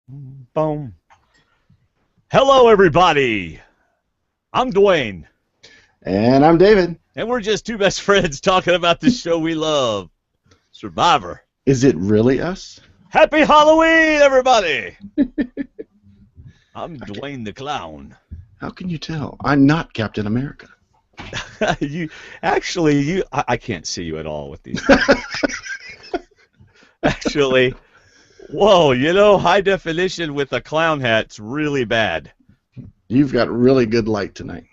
Boom. Hello, everybody. I'm Dwayne. And I'm David. And we're just two best friends talking about this show we love, Survivor. Is it really us? Happy Halloween, everybody. I'm Dwayne the Clown. How can you tell? I'm not Captain America. I can't see you at all with these. Actually, whoa, high definition with a clown hat's really bad. You've got really good light tonight.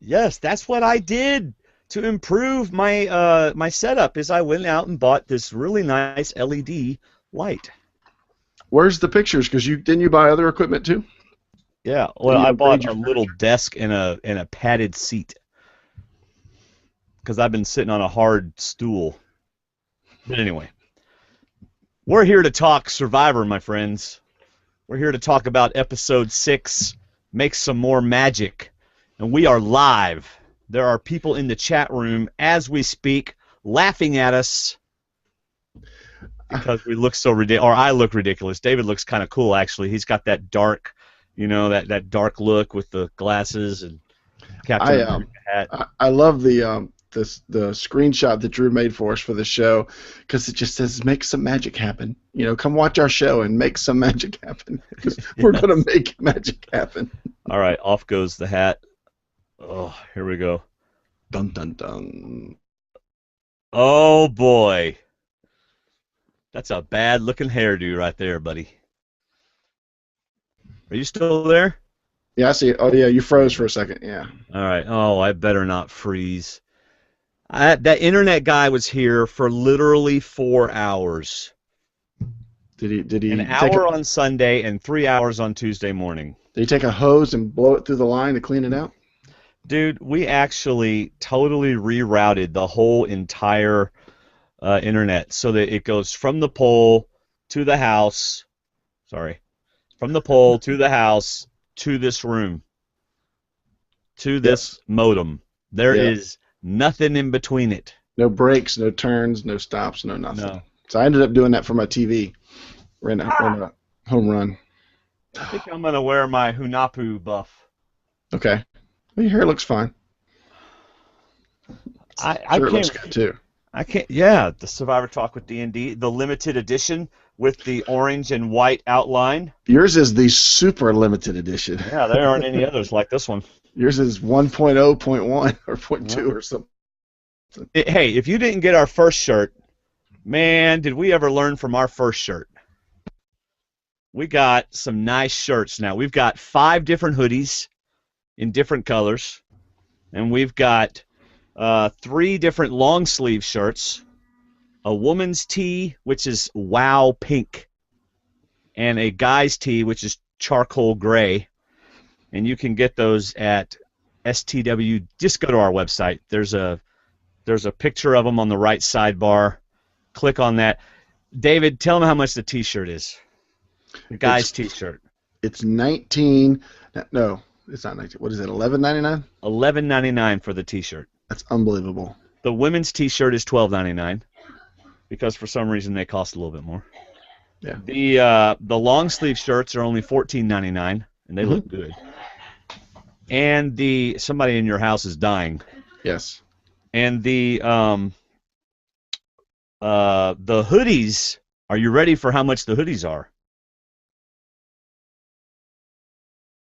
Yes, that's what I did to improve my my setup. Is I went out and bought this really nice LED light. Where's the pictures? Because didn't you buy other equipment too? Yeah, well, I bought a little desk and a padded seat because I've been sitting on a hard stool. But anyway, we're here to talk Survivor, my friends. We're here to talk about episode 6, Make Some More Magic. And we are live. There are people in the chat room as we speak laughing at us because we look so ridiculous. Or I look ridiculous. David looks kind of cool, actually. He's got that dark, that dark look with the glasses and Captain America hat. I love the screenshot that Drew made for us for the show because it just says make some magic happen. Come watch our show and make some magic happen because we're going to make magic happen. All right, off goes the hat. Oh, here we go. Dun, dun, dun. Oh, boy. That's a bad-looking hairdo right there, buddy. Are you still there? Yeah, I see. Oh, yeah, you froze for a second. Yeah. All right. Oh, I better not freeze. That internet guy was here for literally 4 hours. Did he? An hour on Sunday and 3 hours on Tuesday morning. Did he take a hose and blow it through the line to clean it out? Dude, we actually totally rerouted the whole entire internet so that it goes from the pole to the house. Sorry. From the pole to the house to this room. To this modem. There is nothing in between it. No breaks, no turns, no stops, no nothing. No. So I ended up doing that for my TV. Ran a home run. I think I'm going to wear my Hunapu buff. Okay. Well, your hair looks fine. It looks good too. I can't. Yeah, the Survivor Talk with D&D, the limited edition with the orange and white outline. Yours is the super limited edition. Yeah, there aren't any others like this one. Yours is 1.0.1 or 0.2 or something. Hey, if you didn't get our first shirt, man, did we ever learn from our first shirt? We got some nice shirts now. We've got 5 different hoodies in different colors, and we've got 3 different long sleeve shirts, a woman's tee, which is wow pink, and a guy's tee, which is charcoal gray. And you can get those at STW. Just go to our website. There's a picture of them on the right sidebar. Click on that. David, tell them how much the T-shirt is. The guy's T-shirt. It's 19. No, it's not 19. What is it? $11.99. $11.99 for the T-shirt. That's unbelievable. The women's T-shirt is $12.99 because for some reason they cost a little bit more. Yeah. The long sleeve shirts are only $14.99 and they look good. And somebody in your house is dying. Yes. And the hoodies. Are you ready for how much the hoodies are?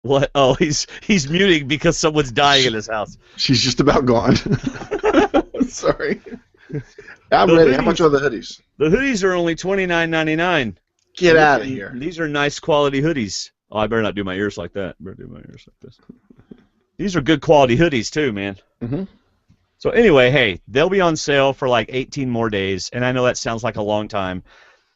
What? Oh, he's muting because someone's dying in his house. She's just about gone. Sorry. I'm ready. How much are the hoodies? The hoodies are only $29.99. Get out of here. These are nice quality hoodies. Oh, I better not do my ears like that. I better do my ears like this. These are good quality hoodies too, man. Mm-hmm. So anyway, hey, they'll be on sale for like 18 more days, and I know that sounds like a long time,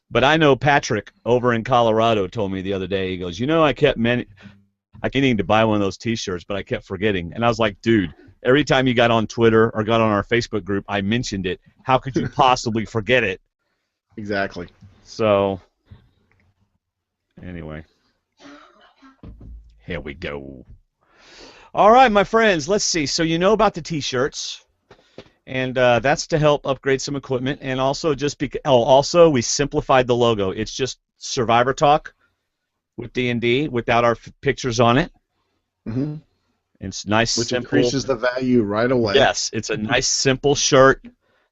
but I know Patrick over in Colorado told me the other day, he goes, I kept needing to buy one of those T-shirts, but I kept forgetting. And I was like, dude, every time you got on Twitter or got on our Facebook group, I mentioned it. How could you possibly forget it? Exactly. So, anyway, here we go. All right, my friends, let's see. So you know about the T-shirts, and that's to help upgrade some equipment, and also just also we simplified the logo. It's just Survivor Talk, with D&D without our pictures on it. Mm-hmm. It's nice, Which simple. increases the value right away. Yes, it's a nice, simple shirt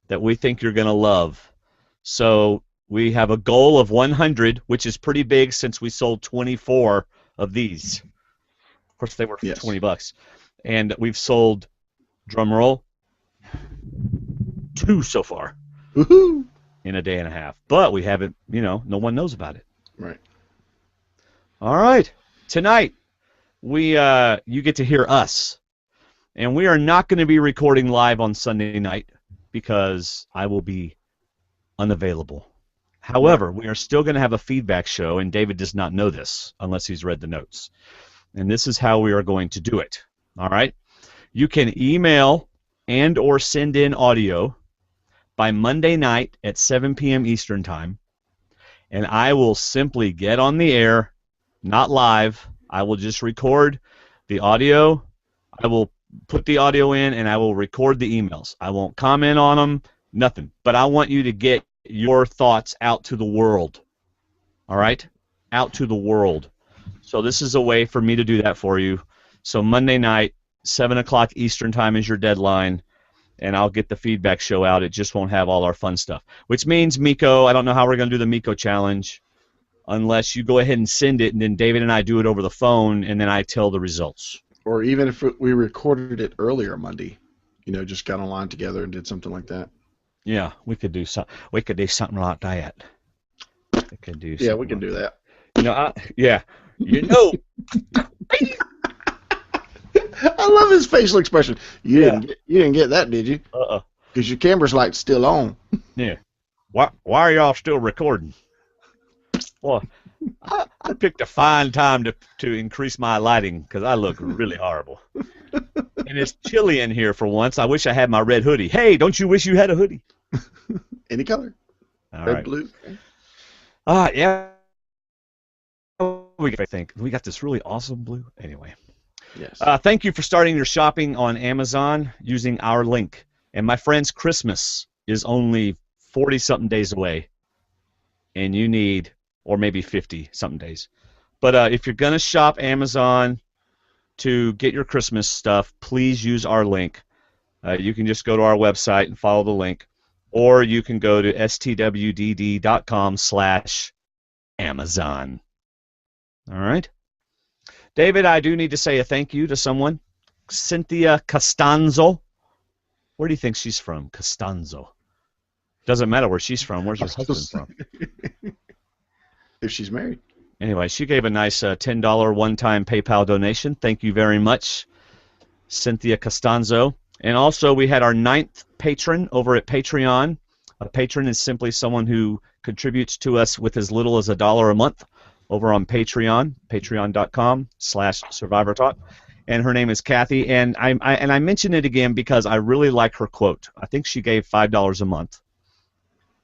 that we think you're going to love. So we have a goal of 100, which is pretty big since we sold 24 of these. Of course, they were for $20. And we've sold, drum roll, 2 so far. Woohoo! In a day and a half. But we haven't, no one knows about it. Right. All right. Tonight, you get to hear us. And we are not going to be recording live on Sunday night because I will be unavailable. However, we are still going to have a feedback show, and David does not know this unless he's read the notes. And this is how we are going to do it. All right? You can email and or send in audio by Monday night at 7 p.m. Eastern Time, and I will simply get on the air, not live. I will just record the audio. I will put the audio in, and I will record the emails. I won't comment on them, nothing. But I want you to get your thoughts out to the world. All right? Out to the world. So this is a way for me to do that for you. So Monday night, 7 o'clock Eastern Time is your deadline, and I'll get the feedback show out. It just won't have all our fun stuff. Which means, Miko, I don't know how we're going to do the Miko challenge unless you go ahead and send it, and then David and I do it over the phone, and then I tell the results. Or even if we recorded it earlier Monday, just got online together and did something like that. Yeah, we could do something. We could do something like that. We could do. Yeah, we can do that. Yeah. I love his facial expression. You didn't get that, did you? Because your camera's light still on. Yeah. Why are y'all still recording? Well, I picked a fine time to increase my lighting because I look really horrible. And it's chilly in here for once. I wish I had my red hoodie. Hey, don't you wish you had a hoodie? Any color. All red, right. blue. Yeah. We got this really awesome blue. Anyway. Yes. Thank you for starting your shopping on Amazon using our link. And my friends, Christmas is only 40-something days away. And you need, or maybe 50-something days. But if you're going to shop Amazon to get your Christmas stuff, please use our link. You can just go to our website and follow the link. Or you can go to stwdd.com/Amazon. All right? David, I do need to say a thank you to someone. Cynthia Costanzo. Where do you think she's from? Costanzo. Doesn't matter where she's from. Where's her husband from? If she's married. Anyway, she gave a nice $10 one-time PayPal donation. Thank you very much, Cynthia Costanzo. And also, we had our 9th patron over at Patreon. A patron is simply someone who contributes to us with as little as $1 a month over on Patreon, patreon.com/Survivor Talk. And her name is Kathy. And I mention it again because I really like her quote. I think she gave $5 a month.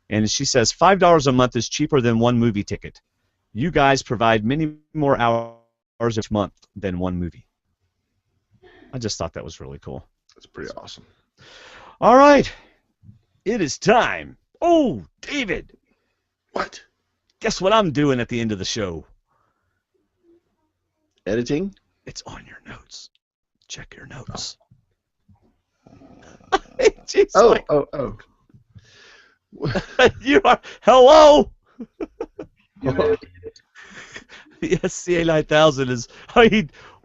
And she says, $5 a month is cheaper than one movie ticket. You guys provide many more hours each month than one movie. I just thought that was really cool. That's pretty awesome. All right. It is time. Oh, David. What? Guess what I'm doing at the end of the show? Editing? It's on your notes. Check your notes. Oh. You are. Hello. The SCA-9000 is.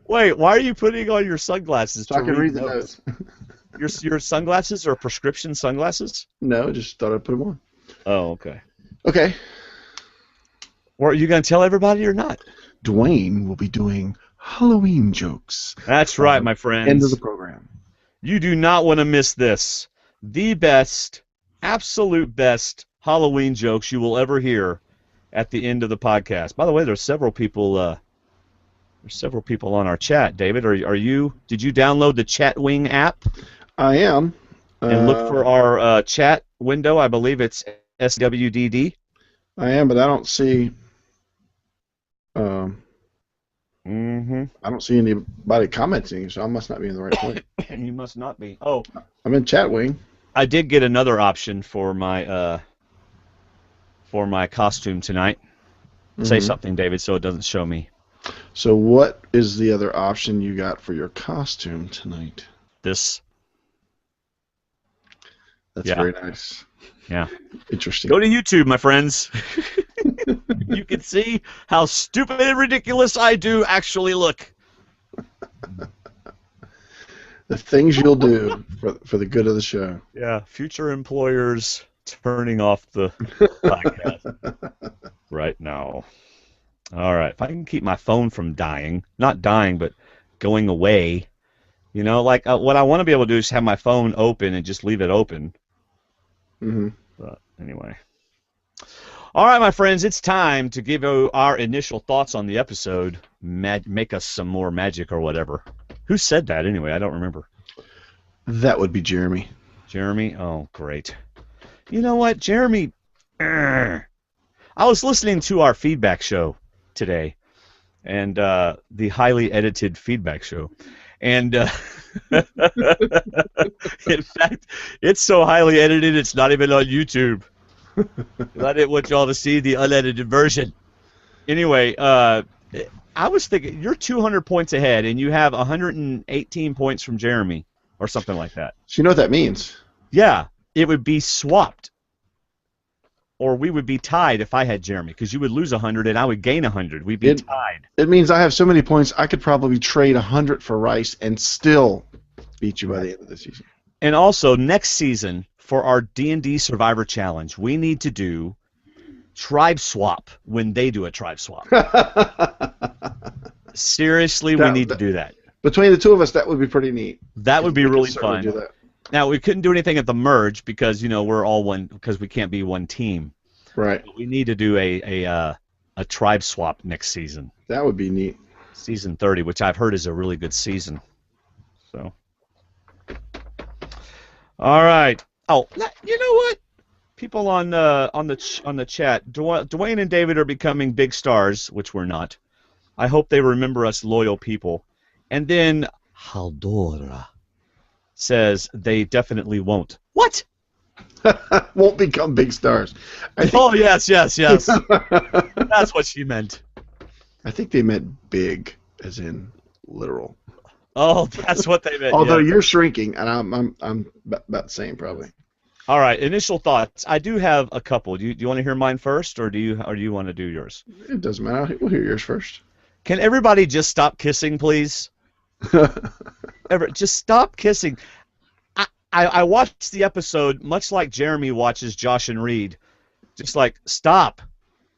Wait, why are you putting on your sunglasses? So I can read the notes. Your sunglasses are prescription sunglasses? No, just thought I'd put them on. Oh, okay. Okay. Or are you going to tell everybody or not? Dwayne will be doing Halloween jokes. That's right, my friends. End of the program. You do not want to miss this. The best, absolute best Halloween jokes you will ever hear at the end of the podcast. By the way, there's several people. There's several people on our chat. David, are you? Did you download the Chatwing app? I am. And look for our chat window. I believe it's SWDD. I am, but I don't see. I don't see anybody commenting, so I must not be in the right place. And you must not be. Oh, I'm in Chatwing. I did get another option for my costume tonight. Say Mhm. something, David, so it doesn't show me. So what is the other option you got for your costume tonight? This. That's Yeah. very nice. Yeah. Interesting. Go to YouTube, my friends. You can see how stupid and ridiculous I do actually look. The things you'll do for the good of the show. Yeah, future employers turning off the podcast right now. All right, if I can keep my phone from dying, not dying, but going away, like what I want to be able to do is have my phone open and just leave it open. Hmm. But anyway. All right, my friends, it's time to give you our initial thoughts on the episode. Make us some more magic or whatever. Who said that anyway? I don't remember. That would be Jeremy. Jeremy? Oh, great. You know what, Jeremy? I was listening to our feedback show today, and the highly edited feedback show. And in fact, it's so highly edited, it's not even on YouTube. I didn't want y'all to see the unedited version. Anyway, I was thinking you're 200 points ahead, and you have 118 points from Jeremy, or something like that. So you know what that means? Yeah, it would be swapped, or we would be tied if I had Jeremy, because you would lose 100 and I would gain 100. We'd be tied. It means I have so many points, I could probably trade 100 for Rice and still beat you by the end of the season. And also, next season, for our D&D Survivor Challenge, we need to do tribe swap when they do a tribe swap. Seriously, we need to do that. Between the two of us, that would be pretty neat. That would be really fun. Do that. Now, we couldn't do anything at the merge because, we're all one, because we can't be one team. Right. But we need to do a tribe swap next season. That would be neat. Season 30, which I've heard is a really good season. So, all right. Oh, you know what? People on the chat, Dwayne and David are becoming big stars, which we're not. I hope they remember us loyal people. And then Haldora says they definitely won't. What? Won't become big stars. Oh, yes. That's what she meant. I think they meant big, as in literal. Oh, that's what they meant. Although yeah. You're shrinking, and I'm about the same probably. All right, initial thoughts. I do have a couple. Do you want to hear mine first, or do you want to do yours? It doesn't matter. We'll hear yours first. Can everybody just stop kissing, please? Just stop kissing. I watched the episode much like Jeremy watches Josh and Reed. Just like, stop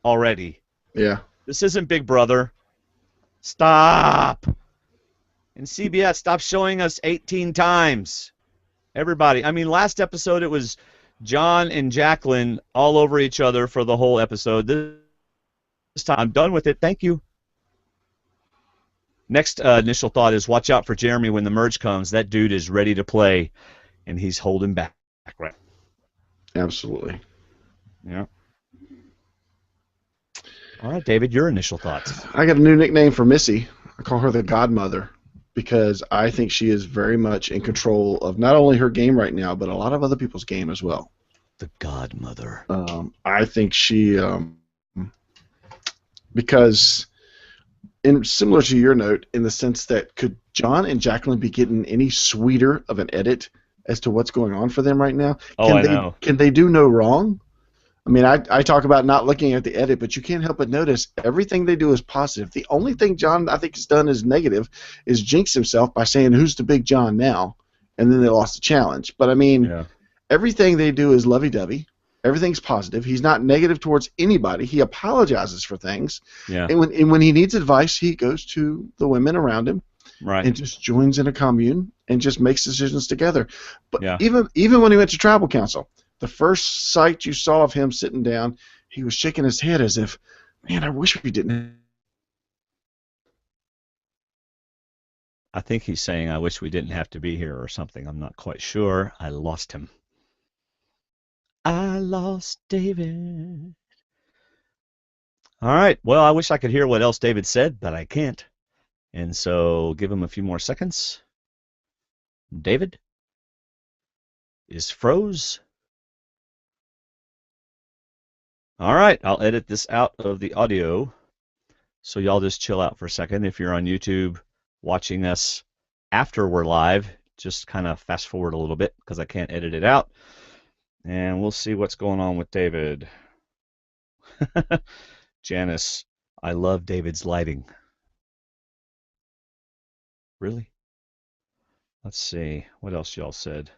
already. Yeah. This isn't Big Brother. Stop. And CBS, stop showing us 18 times. Everybody. I mean, last episode it was John and Jacqueline all over each other for the whole episode. This time, I'm done with it. Thank you. Next initial thought is watch out for Jeremy when the merge comes. That dude is ready to play, and he's holding back. Right. Absolutely. Yeah. All right, David, your initial thoughts. I got a new nickname for Missy. I call her the Godmother because I think she is very much in control of not only her game right now, but a lot of other people's game as well. The Godmother. I think she, because similar to your note, in the sense that could John and Jacqueline be getting any sweeter of an edit as to what's going on for them right now? I know. Can they do no wrong? I mean, I talk about not looking at the edit, but you can't help but notice everything they do is positive. The only thing John, I think, has done is negative is jinx himself by saying, who's the big John now? And then they lost the challenge. But, I mean, everything they do is lovey-dovey. Everything's positive. He's not negative towards anybody. He apologizes for things. Yeah. And when he needs advice, he goes to the women around him and just joins in a commune and just makes decisions together. But even when he went to tribal council, the first sight you saw of him sitting down, he was shaking his head as if, man, I wish we didn't. I think he's saying, I wish we didn't have to be here or something. I'm not quite sure. I lost him. I lost David. All right. Well, I wish I could hear what else David said, but I can't. And so give him a few more seconds. David is froze. All right, I'll edit this out of the audio, so y'all just chill out for a second. If you're on YouTube watching us after we're live, just kind of fast forward a little bit because I can't edit it out. And we'll see what's going on with David. Janice, I love David's lighting. Really? Let's see. What else y'all said?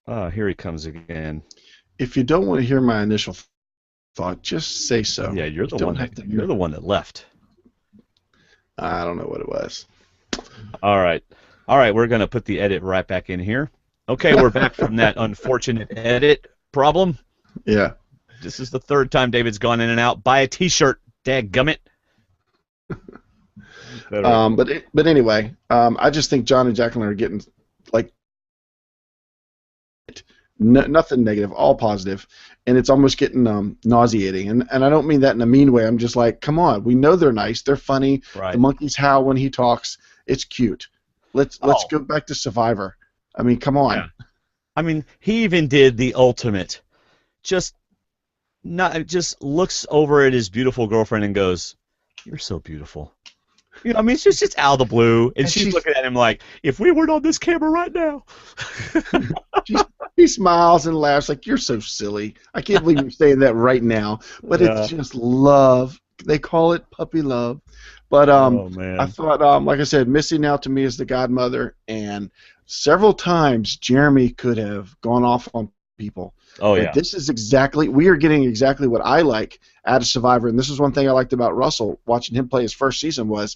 Here he comes again. If you don't want to hear my initial thought, just say so. Yeah, you're the one that left. I don't know what it was. All right. We're gonna put the edit right back in here. Okay, we're back from that unfortunate edit problem. Yeah. This is the third time David's gone in and out. Buy a T-shirt, dadgummit. But anyway, I just think John and Jacqueline are getting like nothing negative, all positive, and it's almost getting nauseating. And I don't mean that in a mean way. I'm just like, come on, we know they're nice, they're funny. Right. The monkeys howl when he talks. It's cute. Let's go back to Survivor. I mean, come on. Yeah. I mean, he even did the ultimate. Just looks over at his beautiful girlfriend and goes, "You're so beautiful." You know, I mean, it's just out of the blue, and she's looking at him like, "If we weren't on this camera right now." He smiles and laughs like, "You're so silly. I can't believe you're saying that right now." But It's just love. They call it puppy love. But oh, man. I thought, like I said, Missy now to me is the godmother, and several times Jeremy could have gone off on people. Oh, but yeah. This is we are getting exactly what I like out of Survivor, and this is one thing I liked about Russell, watching him play his first season, was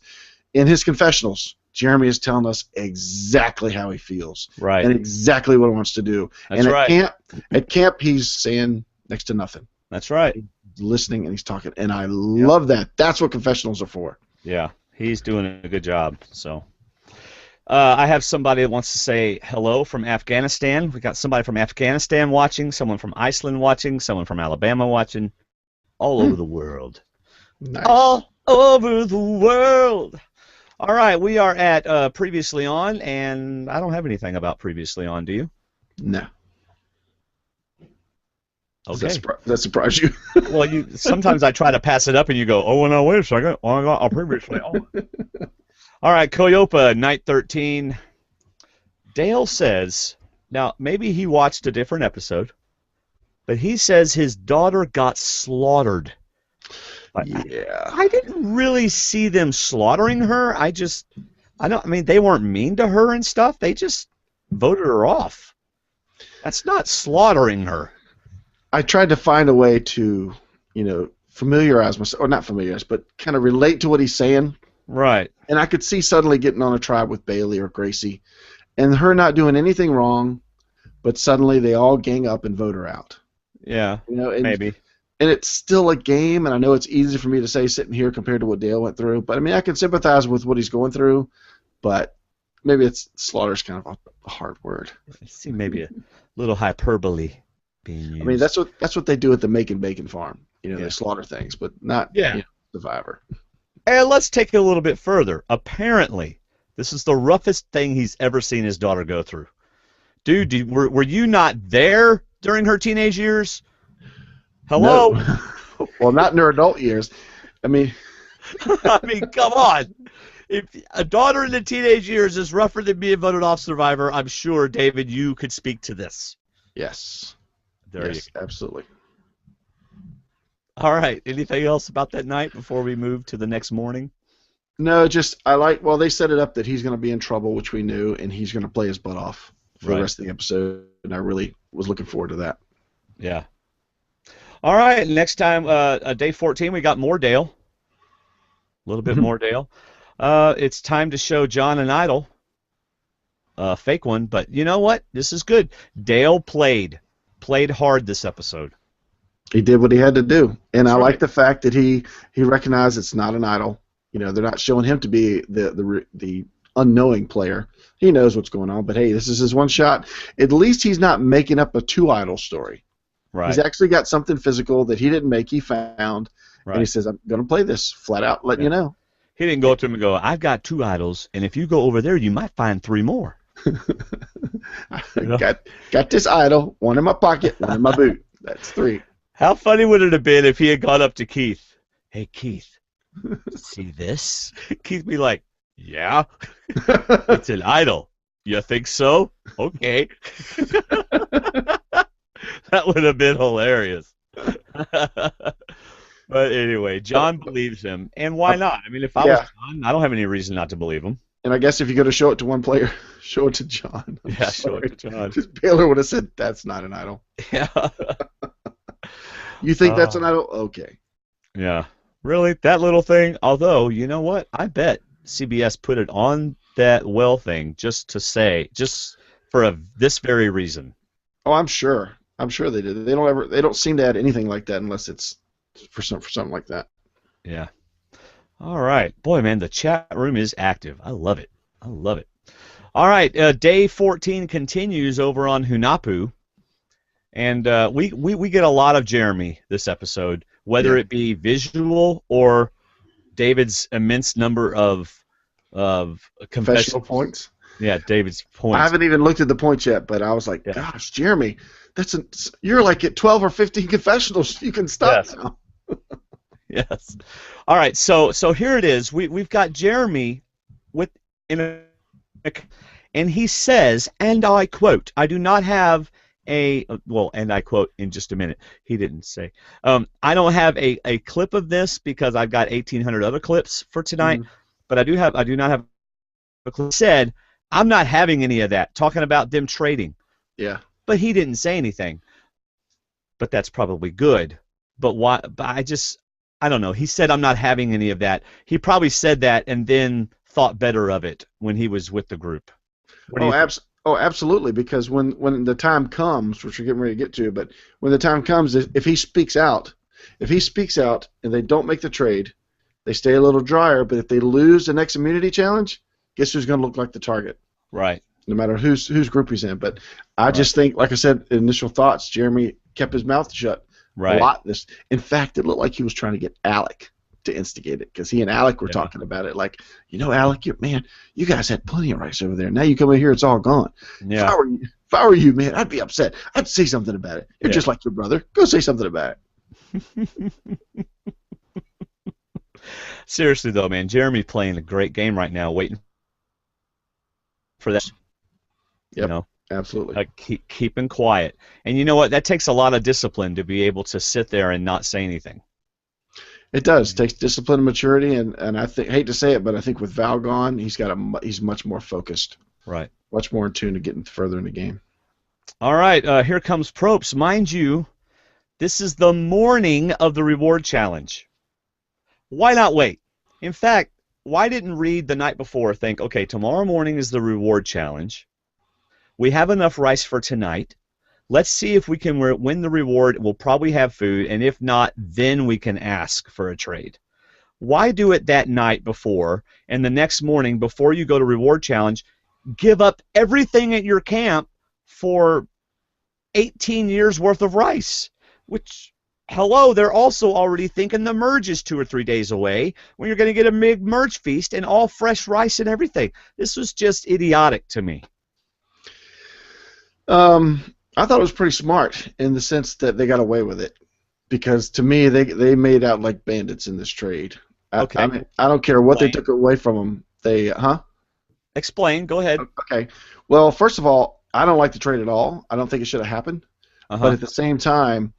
in his confessionals, Jeremy is telling us exactly how he feels. Right. And exactly what he wants to do. That's right. At camp, he's saying next to nothing. That's right. He's listening and he's talking, and I love that. That's what confessionals are for. Yeah, he's doing a good job. So, I have somebody that wants to say hello from Afghanistan. We got somebody from Afghanistan watching, someone from Iceland watching, someone from Alabama watching, all over the world. Nice. All over the world. All right, we are at Previously On, and I don't have anything about Previously On, do you? No. Okay. Does that surprise you? Well, sometimes I try to pass it up, and you go, "Oh, no, wait a second. Oh, I got Previously On." All right, Koyopa, Night 13. Dale says, now, maybe he watched a different episode, but he says his daughter got slaughtered. Yeah. I didn't really see them slaughtering her. They weren't mean to her and stuff. They just voted her off. That's not slaughtering her. I tried to find a way to, familiarize myself, or not familiarize, but kind of relate to what he's saying. Right. And I could see suddenly getting on a tribe with Bailey or Gracie, and her not doing anything wrong, but suddenly they all gang up and vote her out. Yeah, maybe. And it's still a game, and I know it's easy for me to say sitting here compared to what Dale went through, but I mean, I can sympathize with what he's going through, but maybe slaughter's kind of a hard word. I see maybe a little hyperbole being used. I mean, that's what they do at the Make and Bacon farm. They slaughter things, but not Survivor. And let's take it a little bit further. Apparently, this is the roughest thing he's ever seen his daughter go through. Dude, were you not there during her teenage years? Hello? No. Well, not in her adult years. I mean, come on. If a daughter in the teenage years is rougher than being voted off Survivor, I'm sure, David, you could speak to this. Yes. Yes, absolutely. All right. Anything else about that night before we move to the next morning? No, they set it up that he's going to be in trouble, which we knew, and he's going to play his butt off for the rest of the episode, and I really was looking forward to that. Yeah. All right, next time, day 14, we got more Dale. A little bit more Dale. It's time to show John an idol. Fake one, but you know what? This is good. Dale played hard this episode. He did what he had to do, and I like the fact that he recognized it's not an idol. They're not showing him to be the unknowing player. He knows what's going on, but hey, this is his one shot. At least he's not making up a two idol story. Right. He's actually got something physical that he didn't make, he found, and he says, I'm going to play this flat out, letting you know. He didn't go up to him and go, I've got two idols, and if you go over there, you might find three more. Got this idol, one in my pocket, one in my boot. That's 3. How funny would it have been if he had gone up to Keith? Hey, Keith, see this? Keith be like, yeah, it's an idol. You think so? Okay. That would have been hilarious. But anyway, John believes him, and why not? I mean, if I was Yeah. John, I don't have any reason not to believe him. And I guess if you're going to show it to one player, show it to John. I'm Yeah, show sorry. it to John. Because Baylor would have said, that's not an idol. Yeah. You think that's an idol? Okay. Yeah. Really? That little thing? Although, you know what? I bet CBS put it on that well thing just for this very reason. Oh, I'm sure. I'm sure they did. They don't seem to add anything like that unless it's for something like that. Yeah. All right. Boy, man, the chat room is active. I love it. I love it. All right. Day 14 continues over on Hunapu. And we get a lot of Jeremy this episode, whether it be visual or David's immense number of Confessional points. Yeah, David's points. I haven't even looked at the points yet, but I was like, gosh, Jeremy, you're like at 12 or 15 confessionals. You can stop now. Yes. All right. So here it is. We've got Jeremy and he says, and I quote, I do not have and I quote in just a minute. He didn't say. I don't have a clip of this because I've got 1,800 other clips for tonight, but I do not have a clip. Said, I'm not having any of that, talking about them trading. Yeah. But he didn't say anything. But that's probably good. But why? But I don't know. He said, I'm not having any of that. He probably said that and then thought better of it when he was with the group. Absolutely, because when the time comes, which we're getting ready to get to, but when the time comes, if he speaks out and they don't make the trade, they stay a little drier, but if they lose the next immunity challenge, guess who's going to look like the target? Right. No matter whose group he's in. But I just think, like I said, initial thoughts, Jeremy kept his mouth shut a lot. In fact, it looked like he was trying to get Alec to instigate it, because he and Alec were talking about it. Like, Alec, you guys had plenty of rice over there. Now you come in here, it's all gone. Yeah. If I were you, man, I'd be upset. I'd say something about it. You're just like your brother. Go say something about it. Seriously, though, man, Jeremy playing a great game right now, waiting for that. Yep, absolutely. Keeping quiet. And you know what? That takes a lot of discipline to be able to sit there and not say anything. It does. It takes discipline and maturity, and I hate to say it, but I think with Val gone, he's much more focused. Right. Much more in tune to getting further in the game. All right, here comes Probst. Mind you, this is the morning of the reward challenge. Why not wait? In fact, why didn't Reed the night before think, okay, tomorrow morning is the reward challenge. We have enough rice for tonight. Let's see if we can win the reward. We'll probably have food, and if not, then we can ask for a trade. Why do it that night before, and the next morning, before you go to reward challenge, give up everything at your camp for 18 years worth of rice? Which, hello, they're also already thinking the merge is 2 or 3 days away when you're going to get a big merge feast and all fresh rice and everything. This was just idiotic to me. I thought it was pretty smart in the sense that they got away with it, because to me they made out like bandits in this trade. Okay. I mean, I don't care what they took away from them. Explain. Go ahead. Okay. Well, first of all, I don't like the trade at all. I don't think it should have happened. But at the same time,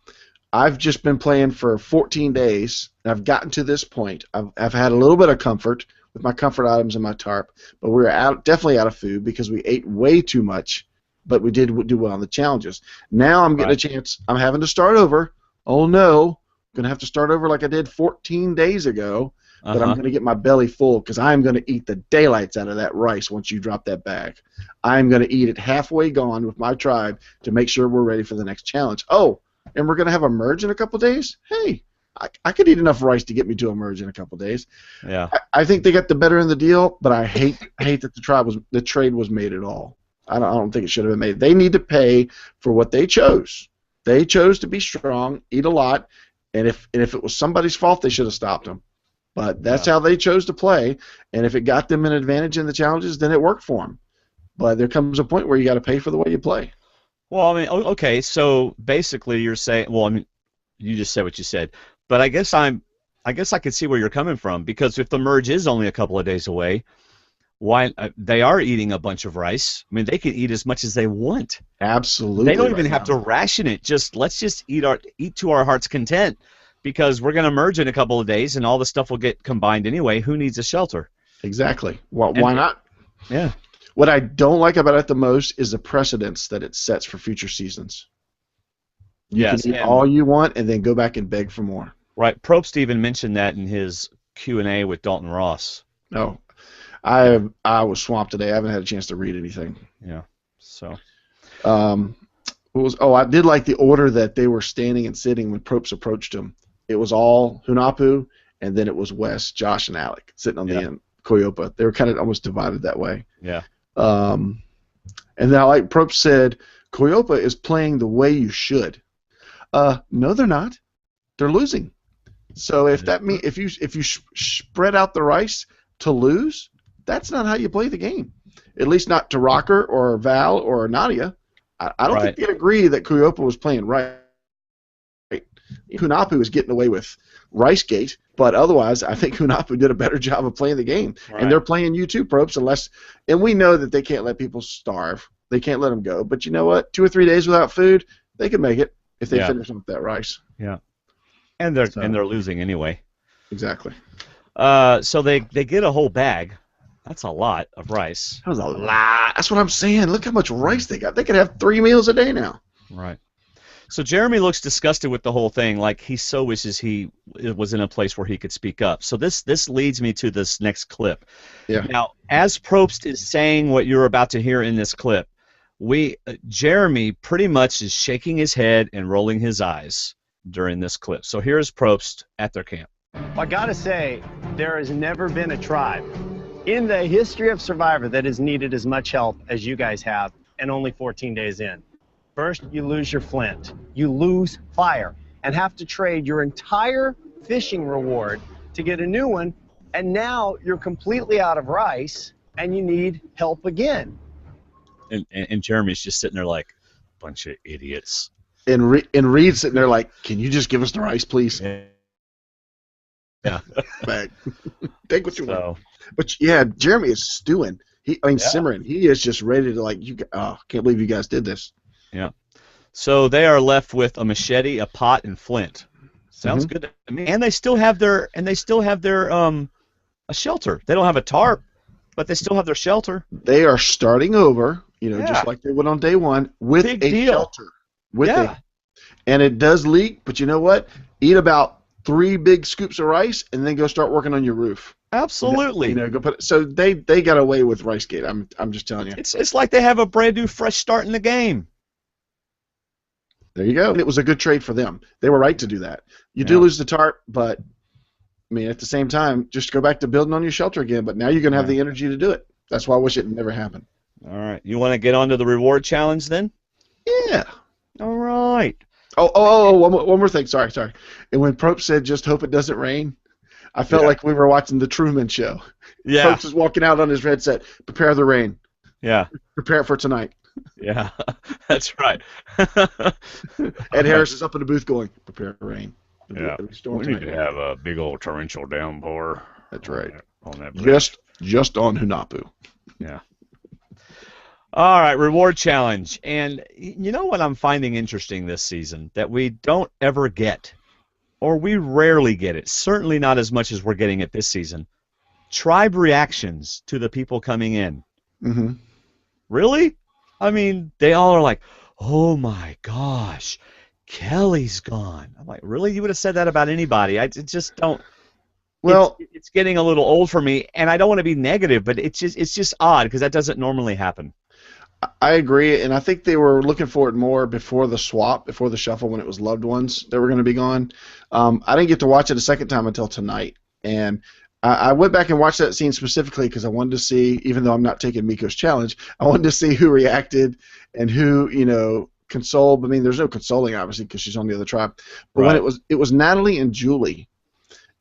I've just been playing for 14 days, and I've gotten to this point. I've had a little bit of comfort with my comfort items and my tarp, but we were definitely out of food because we ate way too much. But we did do well on the challenges. Now I'm getting a chance. I'm having to start over. Oh, no. I'm going to have to start over like I did 14 days ago. But I'm going to get my belly full, because I'm going to eat the daylights out of that rice once you drop that bag. I'm going to eat it halfway gone with my tribe to make sure we're ready for the next challenge. Oh, and we're going to have a merge in a couple days? Hey, I could eat enough rice to get me to a merge in a couple days. Yeah. I think they got the better end of the deal, but I hate that the trade was made at all. I don't think it should have been made. They need to pay for what they chose. They chose to be strong, eat a lot, and if it was somebody's fault, they should have stopped them. But that's how they chose to play, and if it got them an advantage in the challenges, then it worked for them. But there comes a point where you got to pay for the way you play. Well, I mean, okay, so basically you're saying, well, I mean, you just said what you said, but I guess I could see where you're coming from because if the merge is only a couple of days away, why they are eating a bunch of rice. I mean, they can eat as much as they want. They Absolutely don't even right have now. to ration it. Just let's just eat to our heart's content because we're going to merge in a couple of days and all the stuff will get combined anyway. Who needs a shelter? Exactly. Why And not? yeah, What I don't like about it the most is the precedence that it sets for future seasons. You can yes, eat and all you want and then go back and beg for more. right. Probst even mentioned that in his Q&A with Dalton Ross. No, Yeah, I was swamped today. I haven't had a chance to read anything. yeah. So Um, I did like the order that they were standing and sitting when Probst approached him. It was all Hunapu, and then it was Wes, Josh, and Alec sitting on the yeah, end. Coyopa. They were kind of almost divided that way. yeah, Um, and then, like Probst said, Coyopa is playing the way you should. No, they're not. They're losing. So if you spread out the rice to lose, that's not how you play the game. At least not to Rocker or Val or Nadia. I don't think right. they'd agree that Kuyopa was playing right. Hunapu was getting away with Ricegate, but otherwise, I think Hunapu did a better job of playing the game. And Right. they're playing you too, Probst, and we know that they can't let people starve. They can't let them go. But you know what? 2 or 3 days without food, they can make it if they Yeah, finish off that rice. yeah. And So they're losing anyway. exactly. So they get a whole bag. That's a lot of rice. That was a lot. That's what I'm saying. Look how much rice they got. They could have 3 meals a day now. Right. So Jeremy looks disgusted with the whole thing, like he so wishes he was in a place where he could speak up. So this leads me to this next clip. Yeah. Now, as Probst is saying what you're about to hear in this clip, Jeremy pretty much is shaking his head and rolling his eyes during this clip. So here's Probst at their camp. I gotta say, there has never been a tribe in the history of Survivor that has needed as much help as you guys have, and only 14 days in. First, you lose your flint, you lose fire, and have to trade your entire fishing reward to get a new one, and now you're completely out of rice, and you need help again. And Jeremy's just sitting there like, bunch of idiots. And Reed's sitting there like, can you just give us the rice, please? Yeah. Back. Take what you want. So, But yeah, Jeremy is stewing. Yeah. Simmering. He is just ready to can't believe you guys did this. yeah. So they are left with a machete, a pot, and flint. Sounds Mhm. good to me. And they still have their a shelter. They don't have a tarp, but they still have their shelter. They are starting over, Yeah. just like they would on day one with Big a deal. shelter. Yeah. And it does leak, but you know what? Eat about 3 big scoops of rice and then go start working on your roof. Absolutely. Go put. So they got away with Ricegate. I'm just telling you. It's like they have a brand new fresh start in the game. There you go. And it was a good trade for them. They were right to do that. You do Yeah. lose the tarp, but I mean, at the same time, just go back to building on your shelter again. But now you're going to have the energy to do it. That's why I wish it never happened. All right. You want to get on to the reward challenge then? Yeah. All right. One more thing. Sorry. And when Probst said, "Just hope it doesn't rain," I felt like we were watching the Truman Show. Yeah. Probst was walking out on his headset. Prepare the rain. Yeah. Prepare it for tonight. Yeah. That's right. Ed Harris is up in the booth going, "Prepare the rain." Yeah. Storm We need tonight. to have a big old torrential downpour. That's right. On that bridge. Just on Hunapu. Yeah. All right, reward challenge. And you know what I'm finding interesting this season? That we don't ever get, or we rarely get it, certainly not as much as we're getting it this season, tribe reactions to the people coming in. Mm-hmm. Really? I mean, they all are like, oh my gosh, Kelly's gone. I'm like, really? You would have said that about anybody. I just don't. Well, it's getting a little old for me, and I don't want to be negative, but it's just odd because that doesn't normally happen. I agree, and I think they were looking for it more before the swap, before the shuffle, when it was loved ones that were going to be gone. I didn't get to watch it a second time until tonight, and I went back and watched that scene specifically because I wanted to see, even though I'm not taking Miko's challenge, I wanted to see who reacted and who, consoled. I mean, there's no consoling, obviously, because she's on the other tribe. But when it was Natalie and Julie,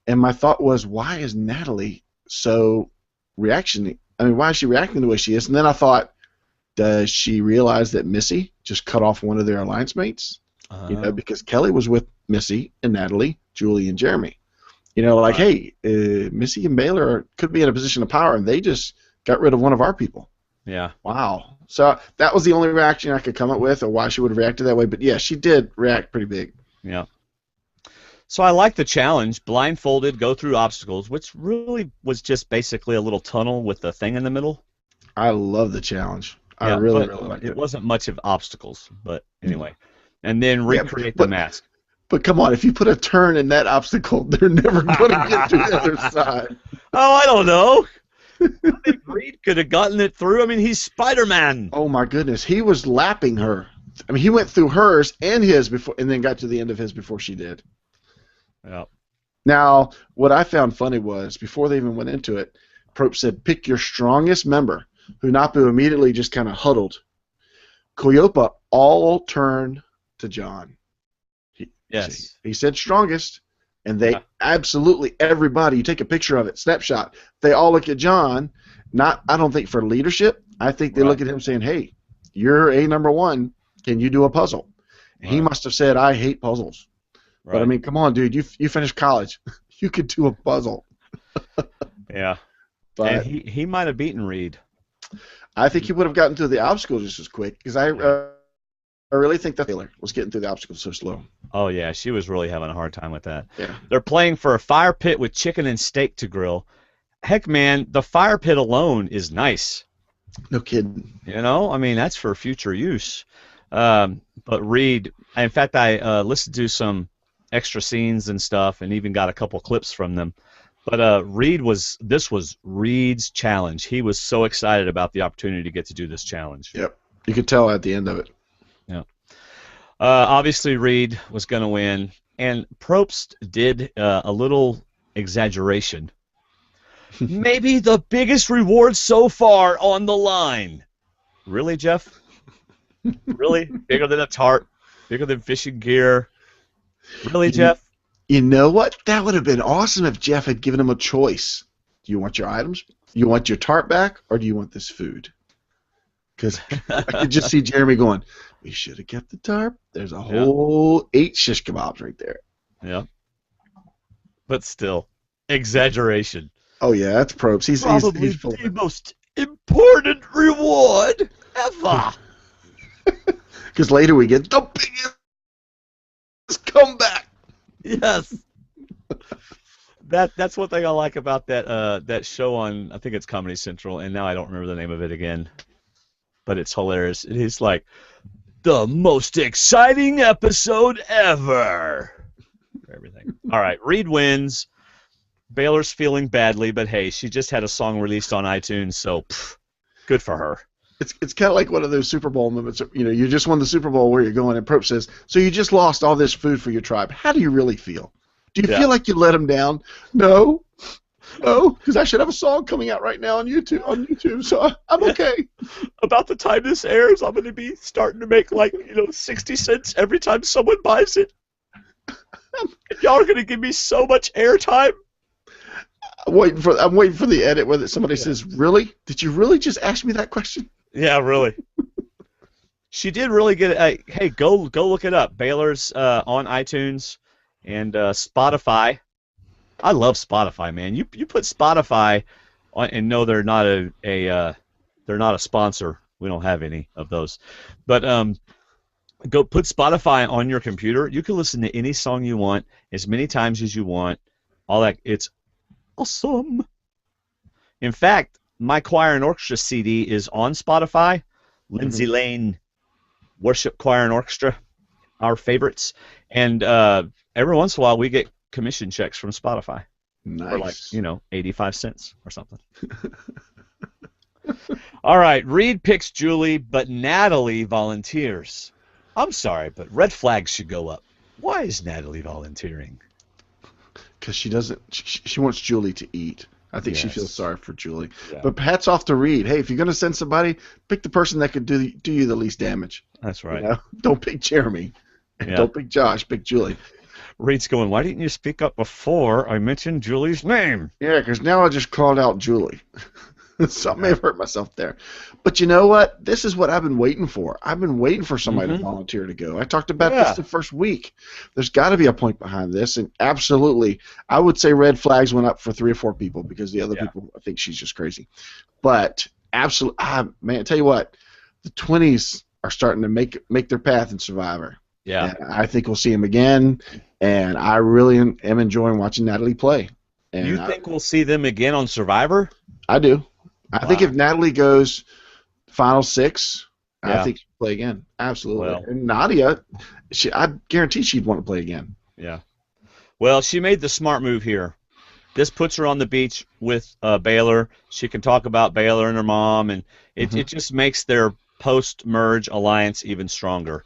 and my thought was, why is Natalie so reactionary? I mean, why is she reacting the way she is? And then I thought, Does she realize that Missy just cut off one of their alliance mates? Because Kelly was with Missy and Natalie, Julie, and Jeremy. Like, hey, Missy and Baylor could be in a position of power, and they just got rid of one of our people. Yeah. Wow. So that was the only reaction I could come up with, or why she would have reacted that way. But yeah, she did react pretty big. Yeah. So I like the challenge, blindfolded, go through obstacles, which really was just basically a little tunnel with the thing in the middle. I love the challenge. I really liked it. It wasn't much of obstacles, but anyway. And then recreate the mask. But come on, if you put a turn in that obstacle, they're never going to get to the other side. Oh, I don't know. I think Reed could have gotten it through. I mean, he's Spider-Man. Oh my goodness, he was lapping her. I mean, he went through hers and his before, and then got to the end of his before she did. Yeah. Now, what I found funny was before they even went into it, Prope said, "Pick your strongest member." Hunapu immediately just kind of huddled. Koyopa all turned to John. Yes. He said strongest, and they absolutely everybody. You take a picture of it, snapshot. They all look at John. I don't think for leadership. I think they look at him saying, "Hey, you're a number one. Can you do a puzzle?" And he must have said, "I hate puzzles." Right. But I mean, come on, dude. You finished college. You could do a puzzle. Yeah. But and he might have beaten Reed. I think he would have gotten through the obstacle just as quick because I really think that Taylor was getting through the obstacle so slow. Oh yeah, she was really having a hard time with that. Yeah. They're playing for a fire pit with chicken and steak to grill. Heck, man, the fire pit alone is nice. No kidding. I mean, that's for future use. But Reed, in fact, I listened to some extra scenes and stuff, and even got a couple clips from them. But this was Reed's challenge. He was so excited about the opportunity to get to do this challenge. Yep, you could tell at the end of it. Yeah. Obviously, Reed was going to win, and Probst did a little exaggeration. Maybe the biggest reward so far on the line. Really, Jeff? Really? Bigger than a tarp? Bigger than fishing gear? Really, Jeff? You know what? That would have been awesome if Jeff had given him a choice. Do you want your items? You want your tarp back, or do you want this food? Because I could just see Jeremy going, "We should have kept the tarp. There's a whole 8 shish kebabs right there." Yeah. But still, exaggeration. Oh yeah, that's Probst. He's probably the most important reward ever. Because later we get the biggest comeback. Yes. That's one thing I like about that show on, I think it's Comedy Central, and now I don't remember the name of it again. But it's hilarious. It is like the most exciting episode ever. Everything. All right, Reed wins. Baylor's feeling badly, but hey, she just had a song released on iTunes, so good for her. It's kind of like one of those Super Bowl moments. You just won the Super Bowl where you're going, and Probst says, "So you just lost all this food for your tribe. How do you really feel? Do you feel like you let them down?" No, because I should have a song coming out right now on YouTube, so I'm okay. About the time this airs, I'm going to be starting to make 60 cents every time someone buys it. Y'all are going to give me so much airtime. I'm waiting for the edit where somebody says, "Really? Did you really just ask me that question?" Yeah, really. She did really get it. Hey, go look it up. Baylor's on iTunes and Spotify. I love Spotify, man. You put Spotify on, and no, they're not a sponsor. We don't have any of those. But go put Spotify on your computer. You can listen to any song you want as many times as you want. All that, it's awesome. In fact, my choir and orchestra CD is on Spotify. Lindsay Lane, Worship Choir and Orchestra, our favorites. And every once in a while we get commission checks from Spotify. Nice. For 85 cents or something. All right, Reed picks Julie, but Natalie volunteers. I'm sorry, but red flags should go up. Why is Natalie volunteering? Because she doesn't. She wants Julie to eat. I think she feels sorry for Julie. Yeah. But hats off to Reed. Hey, if you're going to send somebody, pick the person that could do you the least damage. That's right. Don't pick Jeremy. And don't pick Josh. Pick Julie. Reed's going, "Why didn't you speak up before I mentioned Julie's name?" Yeah, because now I just called out Julie. So I may have hurt myself there. But you know what? This is what I've been waiting for. I've been waiting for somebody to volunteer to go. I talked about this the first week. There's got to be a point behind this. And absolutely, I would say red flags went up for 3 or 4 people because the other people, I think she's just crazy. But absolutely, man, I tell you what, the 20s are starting to make their path in Survivor. Yeah. And I think we'll see him again. And I really am enjoying watching Natalie play. And you think we'll see them again on Survivor? I do. I think if Natalie goes final 6, I think she'll play again. Absolutely. Well, and Nadia, I guarantee she'd want to play again. Yeah. Well, she made the smart move here. This puts her on the beach with Baylor. She can talk about Baylor and her mom, and it just makes their post-merge alliance even stronger.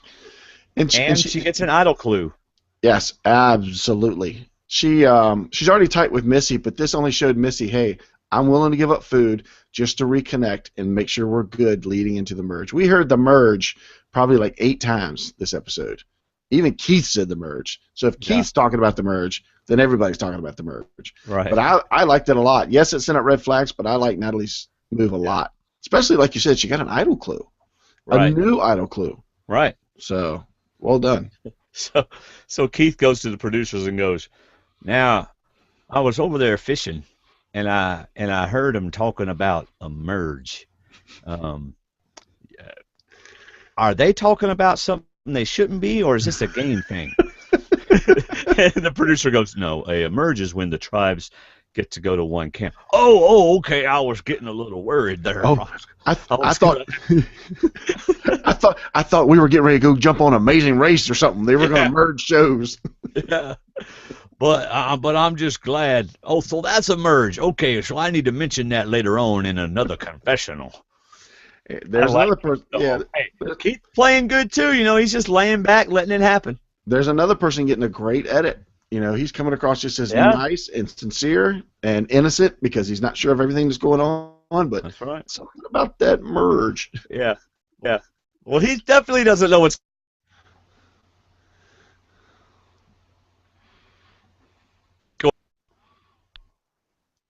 And she gets an idol clue. Yes, absolutely. She's already tight with Missy, but this only showed Missy, hey, I'm willing to give up food just to reconnect and make sure we're good leading into the merge. We heard the merge probably like 8 times this episode. Even Keith said the merge. So if Keith's talking about the merge, then everybody's talking about the merge. Right. But I liked it a lot. Yes, it sent up red flags, but I like Natalie's move a lot. Especially, like you said, she got an idol clue. Right. A new idol clue. Right. So, well done. So Keith goes to the producers and goes, now, I was over there fishing, and I heard them talking about a merge. Are they talking about something they shouldn't be, or is this a game thing? And the producer goes, no, a merge is when the tribes get to go to one camp. Oh, okay. I was getting a little worried there. Oh, I thought I thought we were getting ready to go jump on Amazing Race or something. They were going to merge shows. Yeah. But I'm just glad. Oh, so that's a merge. Okay, so I need to mention that later on in another confessional. There's another person. Yeah, hey, Keith playing good too. You know, he's just laying back, letting it happen. There's another person getting a great edit. You know, he's coming across just as nice and sincere and innocent because he's not sure of everything that's going on. But that's right. Something about that merge. Yeah, yeah. Well, he definitely doesn't know what's.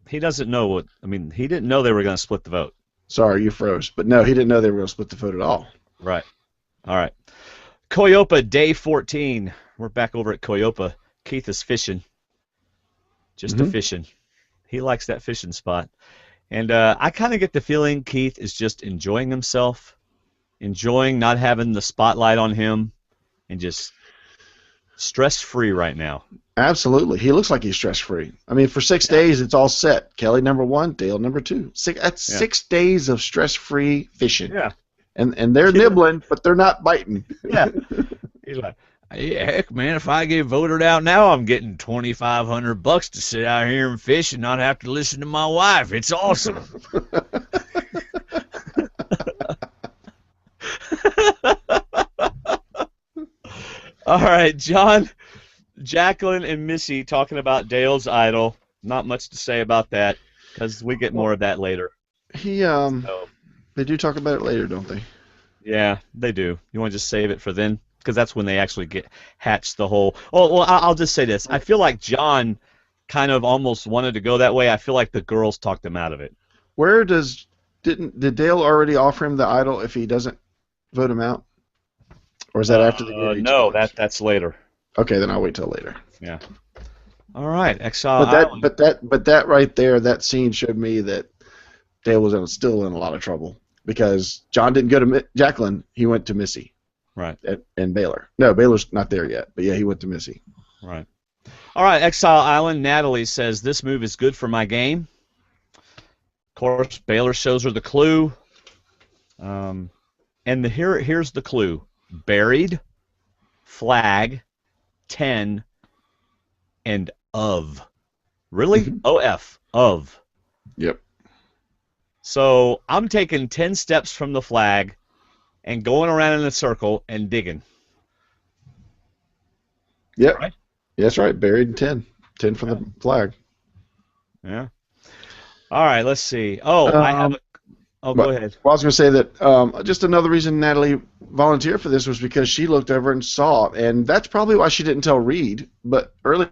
He doesn't know what. I mean, he didn't know they were going to split the vote. Sorry, you froze. But no, he didn't know they were going to split the vote at all. Right. All right. Coyopa, day 14. We're back over at Coyopa. Keith is fishing. Just a fishing. He likes that fishing spot. And I kind of get the feeling Keith is just enjoying himself, enjoying not having the spotlight on him, and just stress-free right now. Absolutely. He looks like he's stress-free. I mean, for 6 days, it's all set. Kelly number 1, Dale number 2. That's 6 days of stress-free fishing. Yeah. And they're nibbling, but they're not biting. Yeah. He's like, hey, heck, man, if I get voted out now, I'm getting $2,500 to sit out here and fish and not have to listen to my wife. It's awesome. All right, John, Jacqueline, and Missy talking about Dale's idol. Not much to say about that because we get more of that later. They do talk about it later, don't they? Yeah, they do. You want to just save it for then? Because that's when they actually hatch the whole. Oh, well, I'll just say this. I feel like John kind of almost wanted to go that way. I feel like the girls talked him out of it. Did Dale already offer him the idol if he doesn't vote him out? Or is that after the game? No, that's later. Okay, then I'll wait till later. Yeah. All right, Exile Island. But that right there, that scene showed me that Dale was still in a lot of trouble because John didn't go to Jacqueline. He went to Missy. Right. And Baylor. No, Baylor's not there yet. But yeah, he went to Missy. Right. All right, Exile Island. Natalie says, this move is good for my game. Of course, Baylor shows her the clue. And here's the clue. Buried, flag, 10, and of. Really? O-F. Of. Yep. So I'm taking 10 steps from the flag and going around in a circle and digging. Yep. Right? Yeah, that's right. Buried in 10. 10 from the flag. Yeah. All right, let's see. Oh, I have a... Oh, go ahead. Well, I was going to say that just another reason Natalie volunteered for this was because she looked over and saw, and that's probably why she didn't tell Reed, but earlier,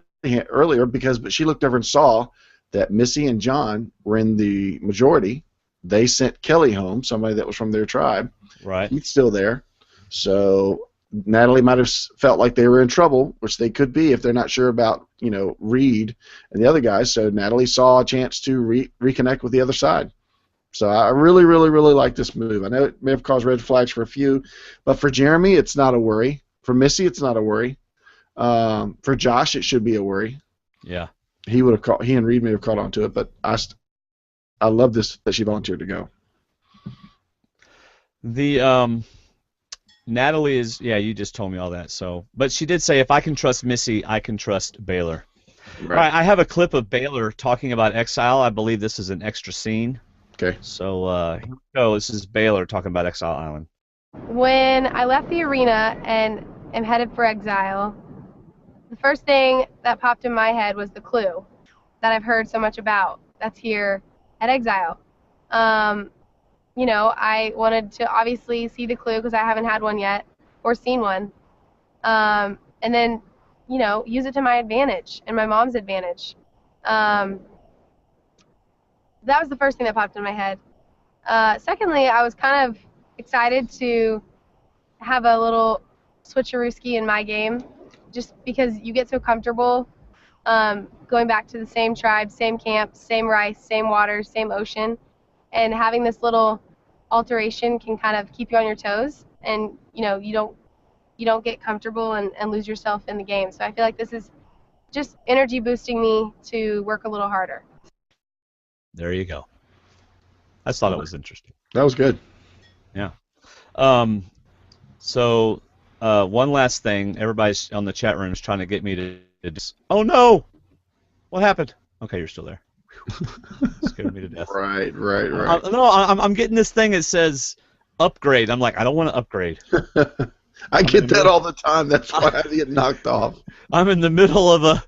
but she looked over and saw that Missy and John were in the majority, they sent Kelly home, somebody that was from their tribe. Right. He's still there. So Natalie might have felt like they were in trouble, which they could be if they're not sure about, Reed and the other guys. So Natalie saw a chance to reconnect with the other side. So I really, really, really like this move. I know it may have caused red flags for a few, but for Jeremy, it's not a worry. For Missy, it's not a worry. For Josh, it should be a worry. Yeah. He and Reed may have caught on to it, but I love this that she volunteered to go. The Natalie is, yeah, you just told me all that. So, but she did say, if I can trust Missy, I can trust Baylor. Right. All right, I have a clip of Baylor talking about Exile. I believe this is an extra scene. Okay. So here we go. This is Baylor talking about Exile Island. When I left the arena and am headed for Exile, the first thing that popped in my head was the clue that I've heard so much about that's here at Exile. I wanted to obviously see the clue because I haven't had one yet or seen one. And then, use it to my advantage and my mom's advantage. That was the first thing that popped in my head. Secondly, I was kind of excited to have a little switcherooski in my game just because you get so comfortable going back to the same tribe, same camp, same rice, same water, same ocean, and having this little alteration can kind of keep you on your toes, and you don't get comfortable and lose yourself in the game. So I feel like this is just energy boosting me to work a little harder. There you go. I just thought it was interesting. That was good. Yeah. So one last thing. Everybody's on the chat room is trying to get me to oh no! What happened? Okay, you're still there. Scared me to death. Right. No, I'm getting this thing that says upgrade. I'm like, I don't want to upgrade. I get that all the time. That's why I get knocked off. I'm in the middle of a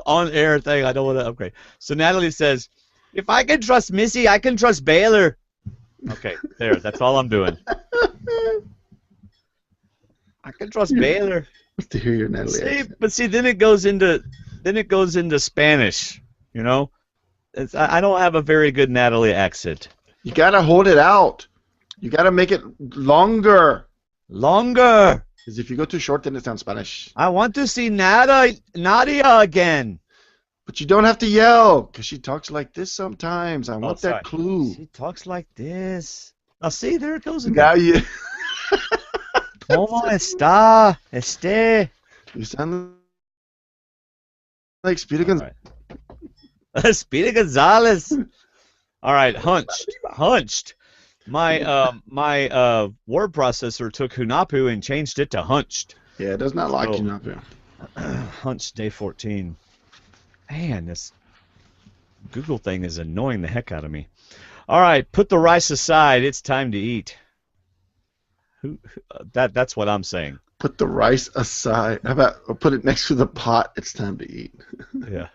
on-air thing. I don't want to upgrade. So Natalie says, if I can trust Missy, I can trust Baylor. Okay, there. That's all I'm doing. I can trust Baylor. To hear your Natalie. See, then it goes into Spanish. I don't have a very good Natalie accent. You gotta hold it out. You gotta make it longer. Longer. Because if you go too short, then it sounds Spanish. I want to see Nadia again. But you don't have to yell, because she talks like this sometimes. I want that clue. She talks like this. Now see, there it goes again. Now you... ¿Cómo está? You sound like Speedy Gonzalez. Speedy Gonzalez. All right, hunched. My word processor took Hunapu and changed it to hunched. Yeah, it does not like Hunapu. Hunched day 14. Man, this Google thing is annoying the heck out of me. All right, put the rice aside. It's time to eat. That's what I'm saying. Put the rice aside. How about put it next to the pot? It's time to eat. Yeah.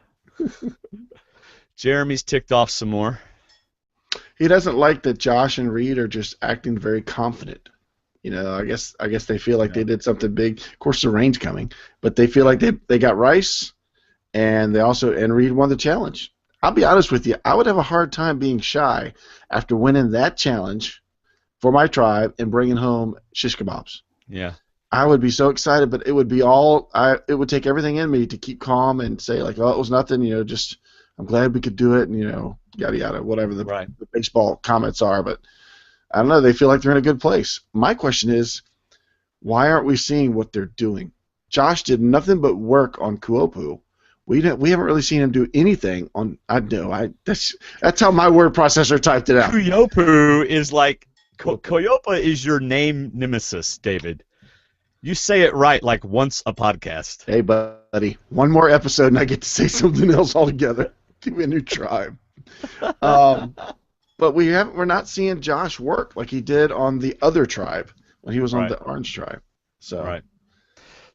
Jeremy's ticked off some more. He doesn't like that Josh and Reed are just acting very confident. I guess they feel like they did something big. Of course, the rain's coming, but they feel like they got rice, and Reed won the challenge. I'll be honest with you, I would have a hard time being shy after winning that challenge for my tribe and bringing home shish kebabs. Yeah. I would be so excited, but it would be it would take everything in me to keep calm and say like, oh, it was nothing, just I'm glad we could do it, and yada yada, whatever the baseball comments are. But I don't know, they feel like they're in a good place. My question is, why aren't we seeing what they're doing? Josh did nothing but work on Kuopu. We haven't really seen him do anything on. That's how my word processor typed it out. Kuopu is like Koyopa is your name nemesis, David. You say it right like once a podcast. Hey, buddy, one more episode and I get to say something else altogether. Give me a new tribe. But we're not seeing Josh work like he did on the other tribe when he was on the Orange tribe. So. Right.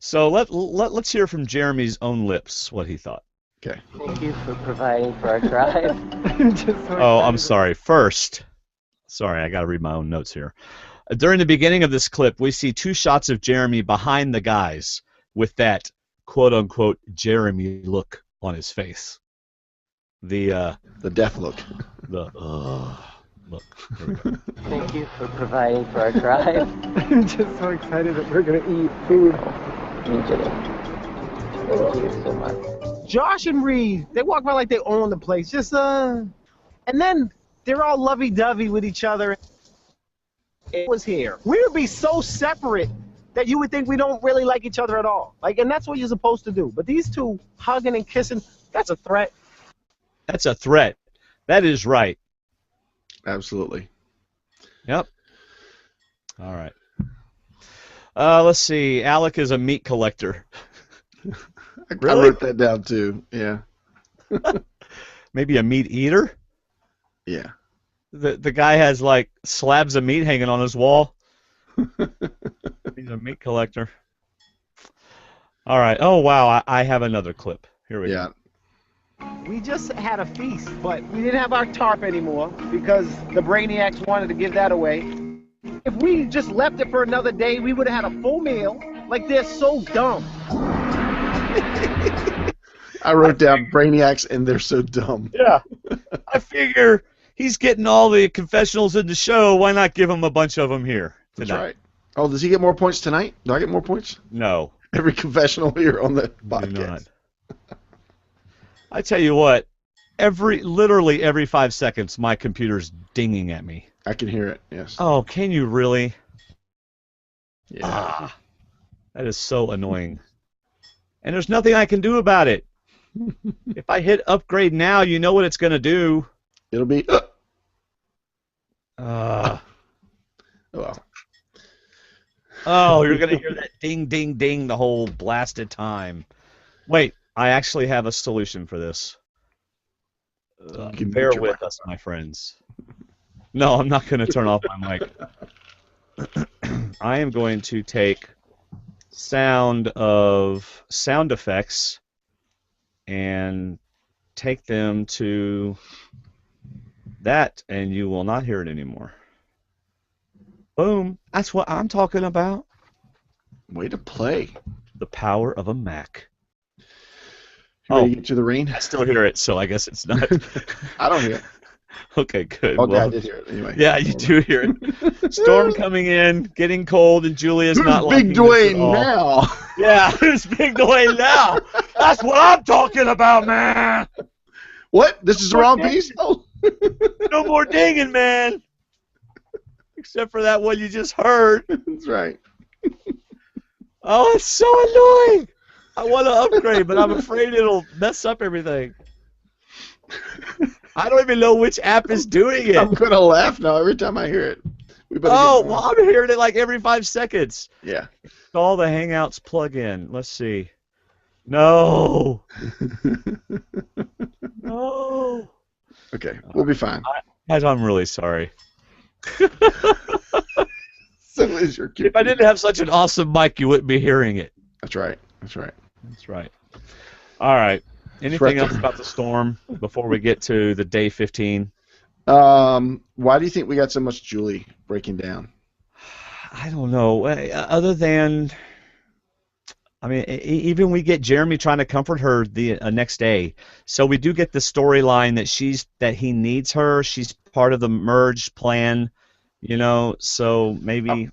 So let's hear from Jeremy's own lips what he thought. Okay. Thank you for providing for our tribe. I'm sorry. First, I got to read my own notes here. During the beginning of this clip, we see 2 shots of Jeremy behind the guys with that quote-unquote Jeremy look on his face. The death look. Look. Here we go. Thank you for providing for our drive. I'm just so excited that we're gonna eat food. Me too. Thank you so much. Josh and Reed, they walk around like they own the place. And then they're all lovey-dovey with each other. It was here. We would be so separate that you would think we don't really like each other at all. And that's what you're supposed to do. But these two hugging and kissing, that's a threat. That's a threat. That is right. Absolutely. Yep. All right. Let's see. Alec is a meat collector. I Really? wrote that down too. Yeah. Maybe a meat eater? Yeah. The guy has like slabs of meat hanging on his wall. He's a meat collector. All right. Oh wow, I have another clip. Here we go. We just had a feast, but we didn't have our tarp anymore because the Brainiacs wanted to give that away. If we just left it for another day, we would have had a full meal. They're so dumb. I wrote down Brainiacs and they're so dumb. Yeah. I figure he's getting all the confessionals in the show. Why not give him a bunch of them here tonight? That's right. Oh, does he get more points tonight? Do I get more points? No. Every confessional here on the Do podcast. not. I tell you what, literally every 5 seconds, my computer's dinging at me. I can hear it, yes. Oh, can you really? Yeah. Ah, that is so annoying. And there's nothing I can do about it. If I hit upgrade now, you know what it's going to do. It'll be... Uh, well. Oh, you're going to hear that ding, ding, ding the whole blasted time. Wait, I actually have a solution for this. Bear with us, my friends. No, I'm not going to turn off my mic. I am going to take sound effects and take them to that, and you will not hear it anymore. Boom. That's what I'm talking about. Way to play. The power of a Mac. You ready to get to the rain? I still hear it, so I guess it's not. I don't hear it. Okay, good. Okay, I did hear it anyway. Yeah, you do hear it. Storm coming in, getting cold, and Julia's not liking Big Dwayne this at all. now? Yeah, who's Big Dwayne now? That's what I'm talking about, man. What? This is the wrong piece? Oh. No more dinging, man. Except for that one you just heard. That's right. Oh, it's so annoying. I want to upgrade, but I'm afraid it'll mess up everything. I don't even know which app is doing it. I'm going to laugh now every time I hear it. Oh, well, I'm hearing it like every 5 seconds. Yeah. Install the Hangouts plugin. Let's see. No. No. Okay, we'll be fine. Guys, I'm really sorry. So is your If I didn't have such an awesome mic, you wouldn't be hearing it. That's right. That's right. That's right. All right. Anything else about the storm before we get to the day 15? Why do you think we got so much Julie breaking down? I don't know. Other than, I mean, even we get Jeremy trying to comfort her the next day. So we do get the storyline that he needs her. She's part of the merge plan, you know. So maybe.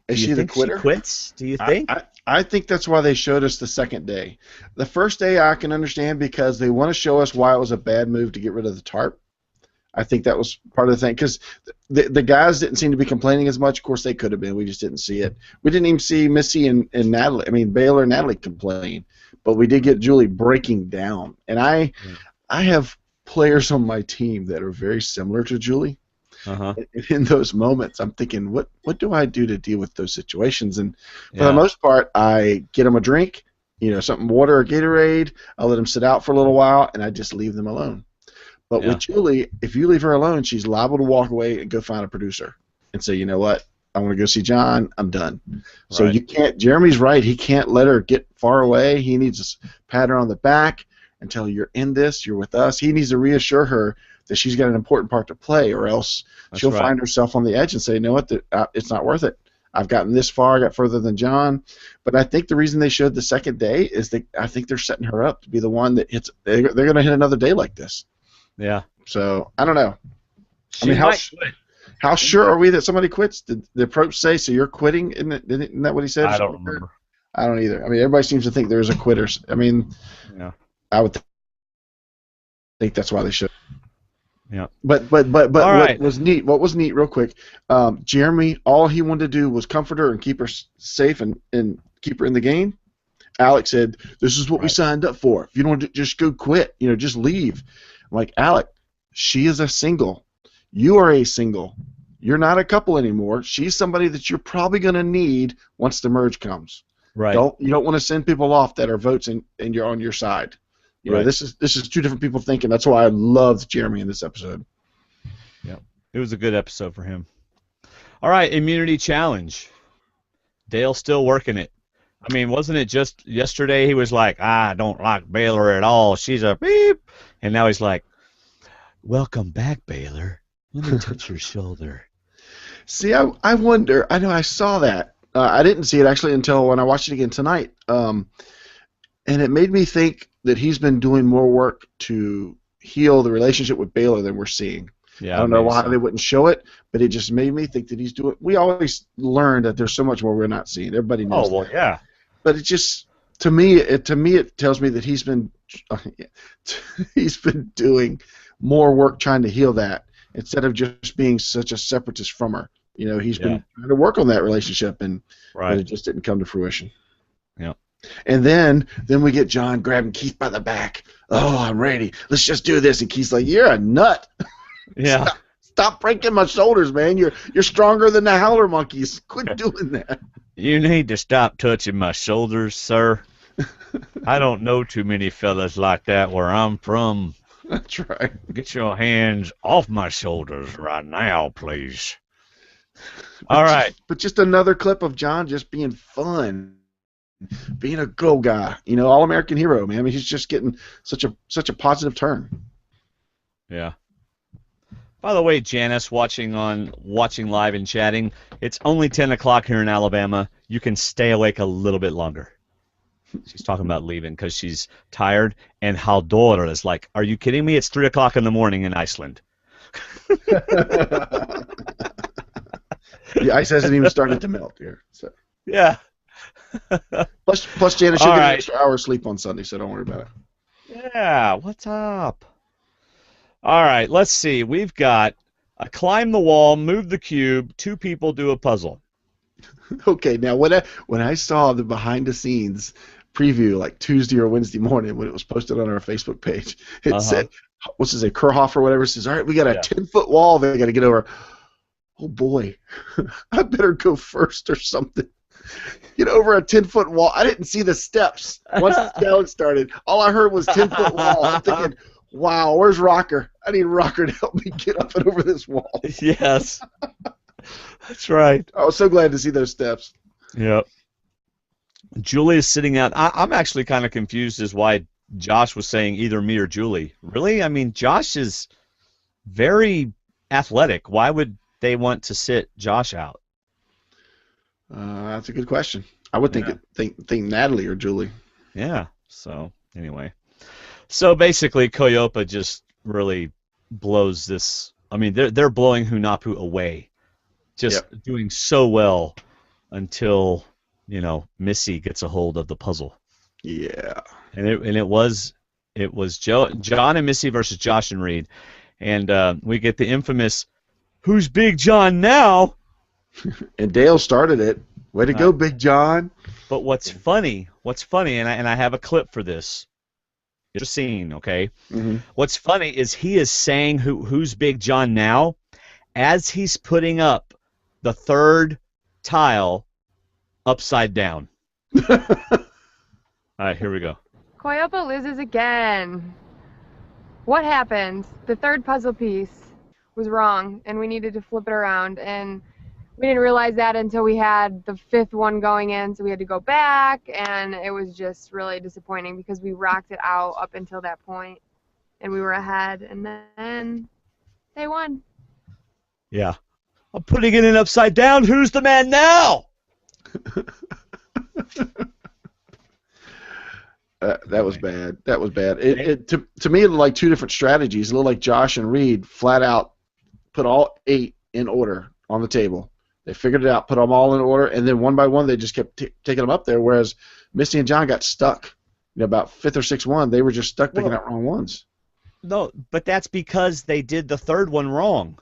Is she the quitter? She quits? Do you think? I think that's why they showed us the second day. The first day I can understand because they want to show us why it was a bad move to get rid of the tarp. I think that was part of the thing because the guys didn't seem to be complaining as much. Of course, they could have been. We just didn't see it. We didn't even see Missy and Natalie. I mean, Baylor and Natalie complain, but we did get Julie breaking down. And I have players on my team that are very similar to Julie. Uh-huh. In those moments, I'm thinking, what do I do to deal with those situations? And for the most part, I get them a drink, something water or Gatorade. I'll let them sit out for a little while, and I just leave them alone. But with Julie, if you leave her alone, she's liable to walk away and go find a producer and say, you know what, I want to go see John. I'm done. Right. So you can't. Jeremy's right. He can't let her get far away. He needs to pat her on the back and tell her, you're in this. You're with us. He needs to reassure her that she's got an important part to play, or else she'll find herself on the edge and say, you know what, it's not worth it. I've gotten this far. I got further than John. But I think the reason they showed the second day is that I think they're setting her up to be the one that hits. They're going to hit another day like this. Yeah. So I don't know. She might quit. How sure are we that somebody quits? Did the approach say, so you're quitting? Isn't that what he said? I don't remember. I don't either. I mean, everybody seems to think there's a quitter. I mean, Yeah. I would think that's why they should. Yeah. But All what right. was neat, real quick, Jeremy, all he wanted to do was comfort her and keep her safe and keep her in the game. Alex said, this is what we signed up for. If you don't want to just go quit, just leave. I'm like, Alex, she is a single. You are a single. You're not a couple anymore. She's somebody that you're probably going to need once the merge comes. Right. You don't want to send people off that are votes and you're on your side. You know, this is two different people thinking. That's why I loved Jeremy in this episode. Yeah. It was a good episode for him. All right, immunity challenge. Dale's still working it. I mean, wasn't it just yesterday he was like, I don't like Baylor at all. She's a beep. And now he's like, welcome back, Baylor. Let me touch your shoulder. See, I wonder. I know I saw that. I didn't see it actually until when I watched it again tonight. And it made me think that he's been doing more work to heal the relationship with Baylor than we're seeing. Yeah, I don't know why they wouldn't show it, but it just made me think that he's doing. We always learn that there's so much more we're not seeing. Everybody knows. Oh well, that. yeah. But it just to me it tells me that he's been doing more work trying to heal that instead of just being such a separatist from her. He's been trying to work on that relationship, but it just didn't come to fruition. Yeah. And then we get John grabbing Keith by the back. Oh, I'm ready. Let's just do this. And Keith's like, you're a nut. Yeah. Stop breaking my shoulders, man. You're stronger than the howler monkeys. Quit doing that. You need to stop touching my shoulders, sir. I don't know too many fellas like that where I'm from. That's right. Get your hands off my shoulders right now, please. All right. But just another clip of John just being fun, being a go guy. All-American hero, man. I mean, he's just getting such a positive turn. Yeah. By the way, Janice, watching live and chatting, it's only 10 o'clock here in Alabama. You can stay awake a little bit longer. She's talking about leaving because she's tired, and Haldor is like, are you kidding me? It's 3 o'clock in the morning in Iceland. The ice hasn't even started to melt here. So. Yeah. Plus, Janice, she'll All get right. an extra hour of sleep on Sunday, so don't worry about it. Yeah, what's up? All right, let's see. We've got a climb the wall, move the cube, 2 people do a puzzle. Okay, now when I saw the behind the scenes preview like Tuesday or Wednesday morning when it was posted on our Facebook page, it said, what's his name, Kerhoff or whatever, says, all right, we got a 10-foot wall they got to get over. Oh boy, I better go first or something. Get over a 10-foot wall. I didn't see the steps once the challenge started. All I heard was 10-foot wall. I'm thinking, wow, where's Rocker? I need Rocker to help me get up and over this wall. Yes. That's right. I was so glad to see those steps. Yep. Julie is sitting out. I'm actually kind of confused as why Josh was saying either me or Julie. Really? I mean, Josh is very athletic. Why would they want to sit Josh out? That's a good question. I would think Natalie or Julie. Yeah. So anyway, so basically, Koyopa just really blows this. I mean, they're blowing Hunapu away, just doing so well until Missy gets a hold of the puzzle. Yeah. And it was John and Missy versus Josh and Reed, and we get the infamous, "Who's Big John now?" And Dale started it. Way to go, Big John. But what's funny, and I have a clip for this. It's a scene, okay? Mm-hmm. What's funny is he is saying who's Big John now as he's putting up the 3rd tile upside down. All right, here we go. Koyopa loses again. What happened? The 3rd puzzle piece was wrong, and we needed to flip it around, and we didn't realize that until we had the 5th one going in, so we had to go back, and it was just really disappointing because we rocked it out up until that point, and we were ahead, and then they won. Yeah. I'm putting it in upside down. Who's the man now? That was bad. That was bad. To me, it looked like 2 different strategies. It looked like Josh and Reed flat out put all 8 in order on the table. They figured it out, put them all in order, and then one by one they just kept taking them up there. Whereas Missy and John got stuck. About 5th or 6th one, they were just stuck picking out wrong ones. No, but that's because they did the third one wrong.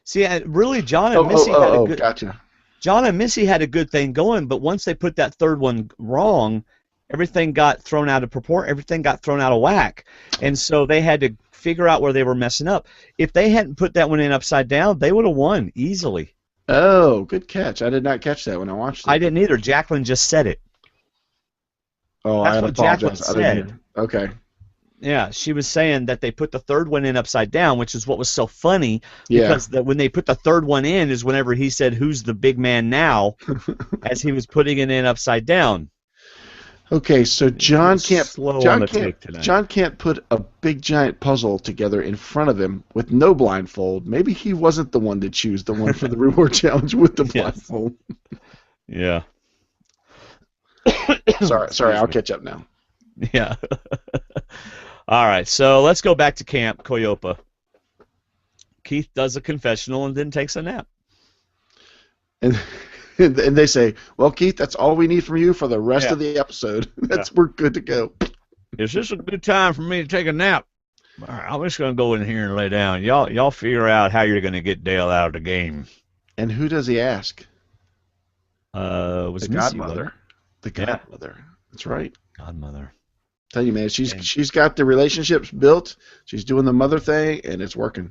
See, really, John and Missy had a good. Gotcha. John and Missy had a good thing going, but once they put that third one wrong, everything got thrown out of proportion. Everything got thrown out of whack, and so they had to figure out where they were messing up. If they hadn't put that one in upside down, they would have won easily. Oh, good catch. I did not catch that when I watched it. I didn't either. Jacqueline just said it. Oh, That's I what apologize. Jacqueline I didn't said. hear. Okay. Yeah, she was saying that they put the third one in upside down, which is what was so funny, Yeah. because when they put the third one in is whenever he said, "Who's the big man now?" as he was putting it in upside down. Okay, so John can't. Slow John on the can't. take tonight. John can't put a big giant puzzle together in front of him with no blindfold. Maybe he wasn't the one to choose the one for the reward challenge with the Yes. blindfold. Yeah. Sorry, I'll catch up now. Yeah. All right, so let's go back to camp, Coyopa. Keith does a confessional and then takes a nap. And they say, "Well, Keith, that's all we need from you for the rest Yeah. of the episode. We're good to go." Is this a good time for me to take a nap? All right, I'm just going to go in here and lay down. Y'all figure out how you're going to get Dale out of the game. And who does he ask? Was The Missy, godmother. The Yeah. godmother. That's right. Godmother. Tell you, man, she's got the relationships built. She's doing the mother thing, and it's working.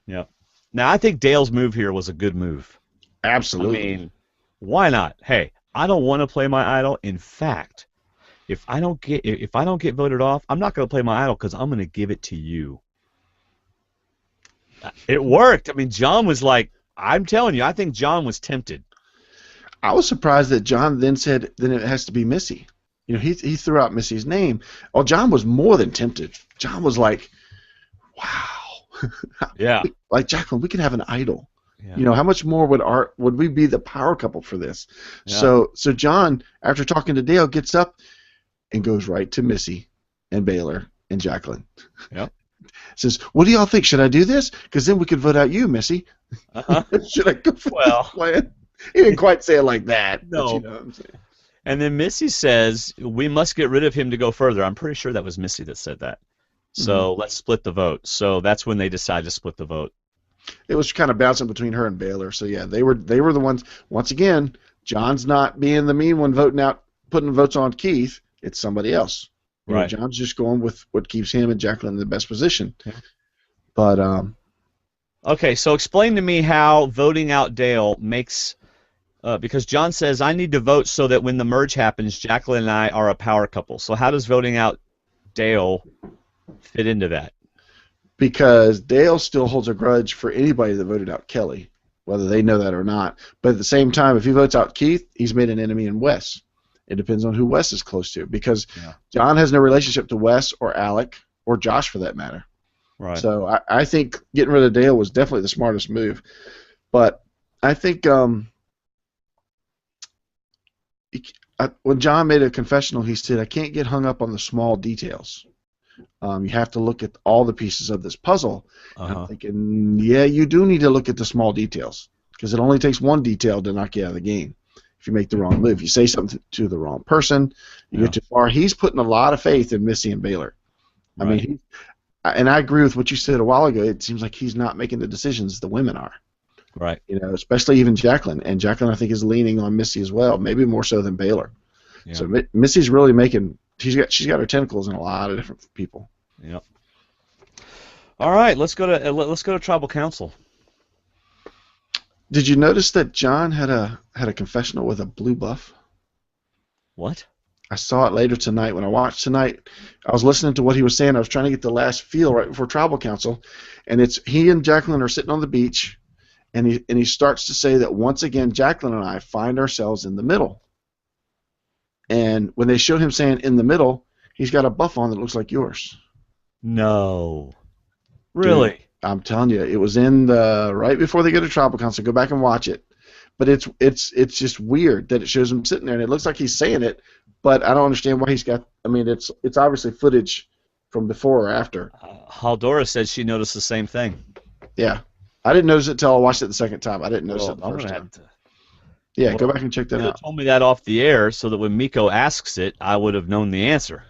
Yeah. Now, I think Dale's move here was a good move. Absolutely. I mean, why not? Hey, I don't want to play my idol. In fact, if I don't get voted off, I'm not going to play my idol because I'm going to give it to you. It worked. I mean, John was like, I'm telling you, I think John was tempted. I was surprised that John then said, then it has to be Missy. You know, he threw out Missy's name. Oh, John was more than tempted. John was like, wow. Yeah. Like, Jacqueline, we could have an idol. Yeah. You know, how much more would we be the power couple for this? Yeah. So John, after talking to Dale, gets up and goes right to Missy and Baylor and Jacqueline. Yep. Says, "What do y'all think? Should I do this? Because then we could vote out you, Missy." Uh-huh. Should I go for Well. this plan? He didn't quite say it like that. No. But you know what I'm saying. And then Missy says, we must get rid of him to go further. I'm pretty sure that was Missy that said that. So let's split the vote. So that's when they decide to split the vote. It was kind of bouncing between her and Baylor. So yeah, they were the ones. Once again, John's not being the mean one voting out, putting votes on Keith. It's somebody else. You know, Right. John's just going with what keeps him and Jacqueline in the best position. Yeah. But Okay, so explain to me how voting out Dale makes, because John says I need to vote so that when the merge happens, Jacqueline and I are a power couple. So how does voting out Dale fit into that? because Dale still holds a grudge for anybody that voted out Kelly, whether they know that or not. But at the same time, if he votes out Keith, he's made an enemy in Wes. It depends on who Wes is close to, because John has no relationship to Wes or Alec or Josh for that matter. Right. So I think getting rid of Dale was definitely the smartest move. But I think when John made a confessional, he said, "I can't get hung up on the small details. You have to look at all the pieces of this puzzle." And I'm thinking, yeah, you do need to look at the small details, because it only takes one detail to knock you out of the game. If you make the wrong move, you say something to the wrong person, you get too far. He's putting a lot of faith in Missy and Baylor. I mean, and I agree with what you said a while ago. It seems like he's not making the decisions the women are. Right. You know, especially even Jacqueline. And Jacqueline, I think, is leaning on Missy as well, maybe more so than Baylor. Yeah. So Missy's really making. She's got her tentacles in a lot of different people. Yep. All right, let's go to tribal council. Did you notice that John had a confessional with a blue buff? What? I saw it later tonight. When I watched tonight, I was listening to what he was saying. I was trying to get the last feel right before tribal council, and it's he and Jacqueline are sitting on the beach, and he starts to say that once again Jacqueline and I find ourselves in the middle. And when they showed him saying in the middle, he's got a buff on that looks like yours. No. Really? Dude, I'm telling you, it was in the right before they go to tribal council. Go back and watch it. But it's just weird that it shows him sitting there, and it looks like he's saying it, but I don't understand why he's got. I mean, it's obviously footage from before or after. Haldora said she noticed the same thing. Yeah. I didn't notice it until I watched it the second time. I didn't notice Well, it the I'm first gonna time. have to. Yeah, go Well, back and check you that could have out. told me that off the air so that when Miko asks it, I would have known the answer.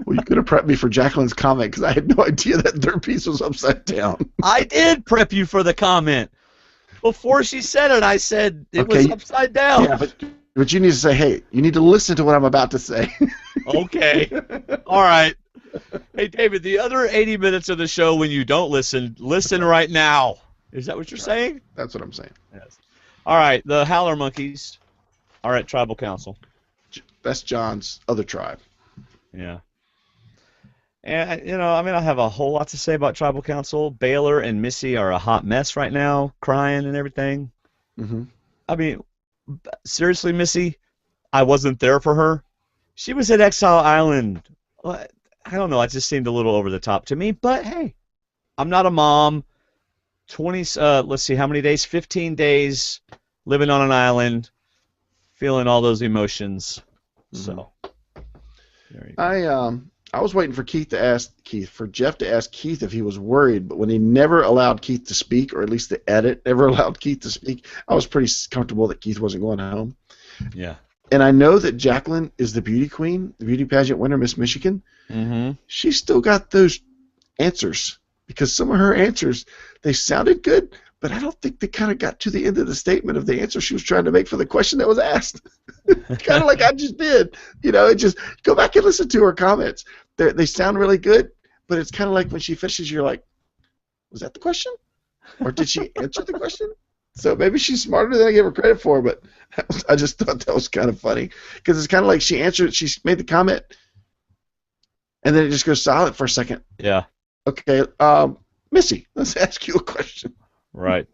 Well, you could have prepped me for Jacqueline's comment because I had no idea that third piece was upside down. I did prep you for the comment. Before she said it, I said it was Okay. upside down. Yeah, but you need to say, hey, you need to listen to what I'm about to say. Okay. All right. Hey, David, the other 80 minutes of the show when you don't listen right now. Is that what you're saying? That's what I'm saying. Yes. All right. The Howler Monkeys are at Tribal Council. That's John's other tribe. Yeah. And, I have a whole lot to say about Tribal Council. Baylor and Missy are a hot mess right now, crying and everything. Mm-hmm. I mean, seriously, Missy, I wasn't there for her. She was at Exile Island. I don't know. It just seemed a little over the top to me. But, hey, I'm not a mom. Let's see, how many days? 15 days living on an island, feeling all those emotions. Mm-hmm. So, there you go. I was waiting for Jeff to ask Keith if he was worried, but when he never allowed Keith to speak, or at least the edit never allowed Keith to speak, I was pretty comfortable that Keith wasn't going home. Yeah. And I know that Jacqueline is the beauty queen, the beauty pageant winner, Miss Michigan. Mm-hmm. She's still got those answers because some of her answers, they sounded good, but I don't think they kind of got to the end of the statement of the answer she was trying to make for the question that was asked. Kind of like I just did. It just go back and listen to her comments. They sound really good, but it's kind of like when she finishes, you're like, was that the question? Or did she answer the question? So maybe she's smarter than I give her credit for, but I just thought that was kind of funny because it's kind of like she made the comment, and then it just goes silent for a second. Yeah. Okay, Missy, let's ask you a question. Right.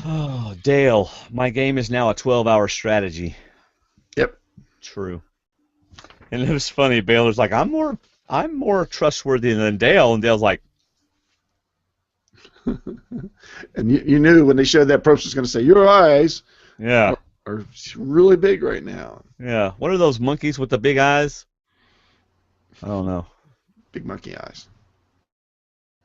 Oh, Dale, my game is now a 12-hour strategy. Yep. True. And it was funny. Baylor's like, I'm more trustworthy than Dale, and Dale's like, and you knew when they showed that Probst was going to say, your eyes yeah, are really big right now. yeah. What are those monkeys with the big eyes? I don't know. Big monkey eyes.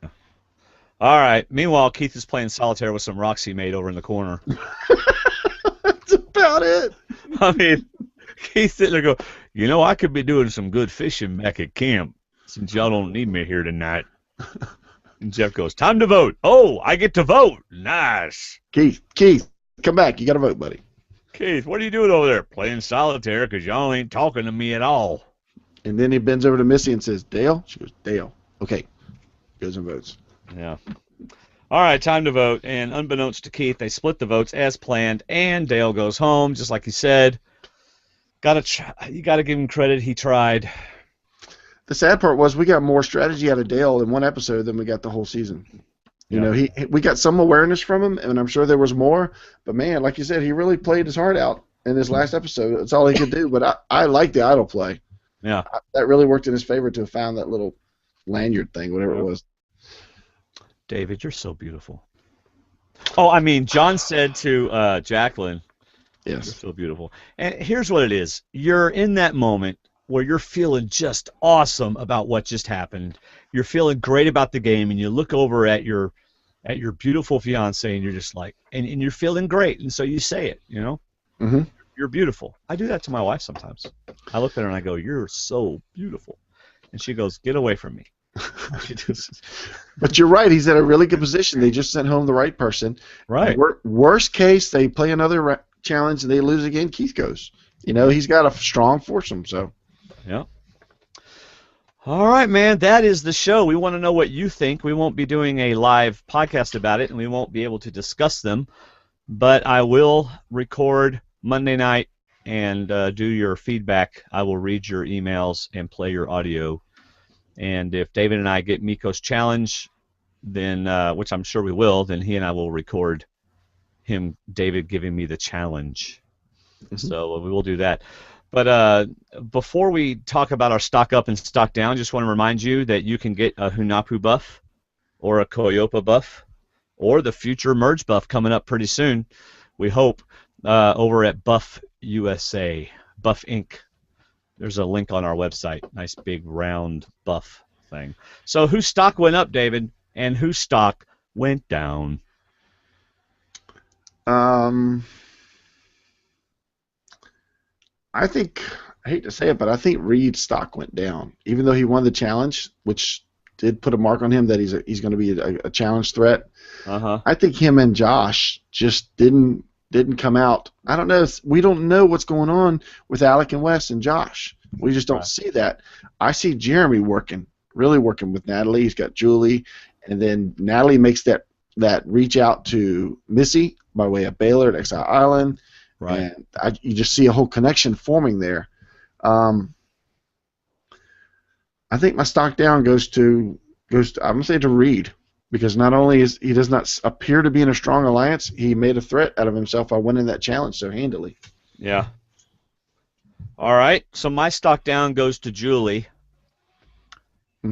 All right. Meanwhile, Keith is playing solitaire with some rocks he made over in the corner. That's about it. I mean, Keith's sitting there go, I could be doing some good fishing back at camp since y'all don't need me here tonight. And Jeff goes, time to vote. Oh, I get to vote. Nice. Keith, come back. You got to vote, buddy. Keith, what are you doing over there? Playing solitaire because y'all ain't talking to me at all. And then he bends over to Missy and says, Dale? She goes, Dale. Okay. Goes and votes. Yeah. All right, time to vote. And unbeknownst to Keith, they split the votes as planned, and Dale goes home, just like he said. You got to give him credit. He tried. The sad part was we got more strategy out of Dale in one episode than we got the whole season. We got some awareness from him, and I'm sure there was more. But, man, like you said, he really played his heart out in this last episode. That's all he could do. But I like the idol play. Yeah. That really worked in his favor to have found that little lanyard thing, whatever it was. David, you're so beautiful. Oh, I mean, John said to Jacqueline, yes, you're so beautiful. And here's what it is. You're in that moment where you're feeling just awesome about what just happened. You're feeling great about the game, and you look over at your beautiful fiance, and you're just like, and you're feeling great, and so you say it, Mm-hmm. You're beautiful. I do that to my wife sometimes. I look at her and I go, you're so beautiful. And she goes, get away from me. But you're right. He's in a really good position. They just sent home the right person. Right. Worst case, they play another challenge and they lose again. Keith goes. He's got a strong foursome. So. Yeah. All right, man. That is the show. We want to know what you think. We won't be doing a live podcast about it, and we won't be able to discuss them. But I will record Monday night and do your feedback. I will read your emails and play your audio. And if David and I get Miko's challenge, then which I'm sure we will, then he and I will record David giving me the challenge. Mm-hmm. So we will do that. But before we talk about our stock up and stock down, just want to remind you that you can get a Hunapu buff or a Koyopa buff or the future merge buff coming up pretty soon, we hope, over at Buff USA, Buff Inc. There's a link on our website. Nice big round buff thing. So whose stock went up, David, and whose stock went down? I think, I hate to say it, but I think Reed's stock went down, even though he won the challenge, which did put a mark on him that he's going to be a challenge threat. I think him and Josh just didn't come out. I don't know. We don't know what's going on with Alec and Wes and Josh. We just don't see that. I see Jeremy really working with Natalie. He's got Julie, and then Natalie makes that reach out to Missy by way of Baylor at Exile Island. Right. And you just see a whole connection forming there. I think my stock down goes to I'm gonna say to Reed, because not only he does not appear to be in a strong alliance, he made a threat out of himself by winning that challenge so handily. Yeah. All right. So my stock down goes to Julie,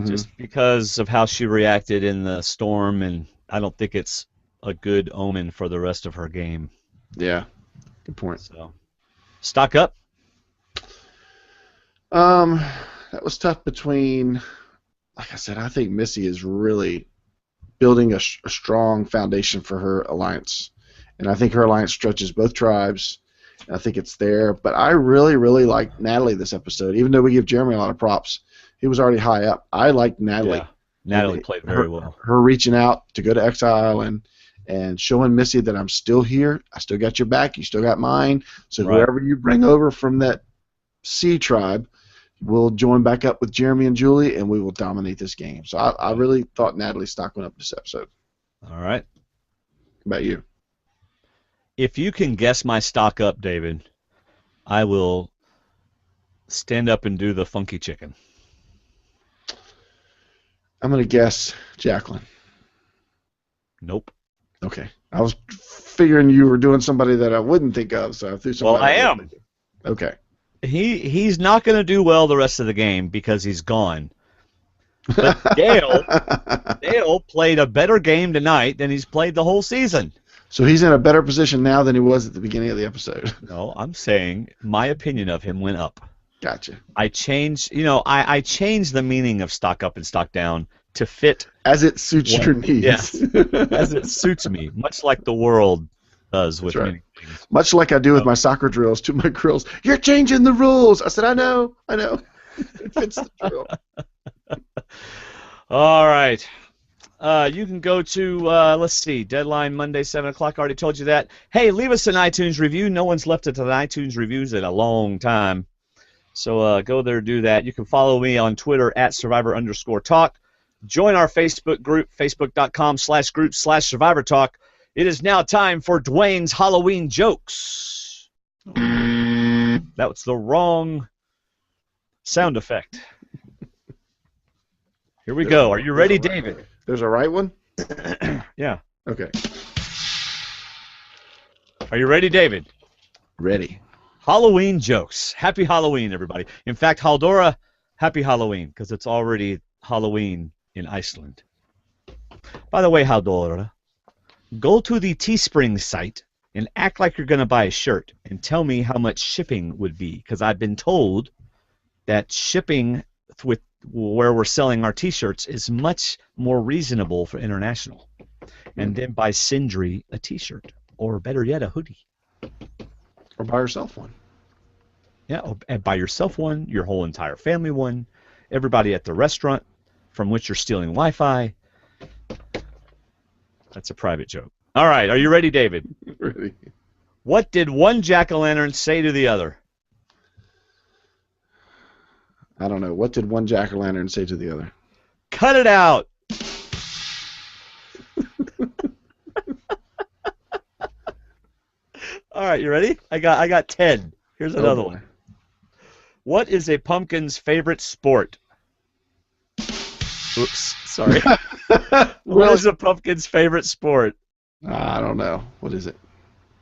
just because of how she reacted in the storm, and I don't think it's a good omen for the rest of her game. Yeah. Good point. So, stock up. That was tough between, like I said, I think Missy is really building a strong foundation for her alliance. And I think her alliance stretches both tribes. And I think it's there. But I really, really like Natalie this episode. Even though we give Jeremy a lot of props, he was already high up. I liked Natalie. Yeah. Natalie played very well. Her reaching out to go to Exile Island and showing Missy that I'm still here. I still got your back. You still got mine. So whoever you bring over from that C tribe, we'll join back up with Jeremy and Julie, and we will dominate this game. So I really thought Natalie's stock went up this episode. All right. How about you? If you can guess my stock up, David, I will stand up and do the funky chicken. I'm going to guess Jacqueline. Nope. Okay. I was figuring you were doing somebody that I wouldn't think of, so I threw somebody. Well, I am. Okay. He's not going to do well the rest of the game because he's gone. But Dale played a better game tonight than he's played the whole season. So he's in a better position now than he was at the beginning of the episode. No, I'm saying my opinion of him went up. Gotcha. I changed the meaning of stock up and stock down to fit as it suits your needs. Yes, as it suits me, much like the world does with many things. Much like I do with my soccer drills to my girls. You're changing the rules. I said, I know. It fits the drill. All right. You can go to, let's see, deadline Monday, 7 o'clock. I already told you that. Hey, leave us an iTunes review. No one's left it an iTunes reviews in a long time. So go there, do that. You can follow me on Twitter at Survivor_talk. Join our Facebook group, facebook.com/group/Survivor Talk. It is now time for Dwayne's Halloween jokes. That was the wrong sound effect. Here we go. Are you ready, David? There's a right one? Yeah. Okay. Are you ready, David? Ready. Halloween jokes. Happy Halloween, everybody. In fact, Haldora, happy Halloween, because it's already Halloween in Iceland. By the way, Haldora, go to the Teespring site and act like you're going to buy a shirt and tell me how much shipping would be, because I've been told that shipping with where we're selling our T-shirts is much more reasonable for international. And then buy Sindri a T-shirt, or better yet, a hoodie. Or buy yourself one. Yeah, and buy yourself one, your whole entire family one, everybody at the restaurant from which you're stealing Wi-Fi. That's a private joke. All right, are you ready, David? Ready. What did one jack-o'-lantern say to the other? I don't know. What did one jack-o'-lantern say to the other? Cut it out! All right, you ready? I got 10. Here's another one. What is a pumpkin's favorite sport? Oops, sorry. What is a pumpkin's favorite sport? I don't know. What is it?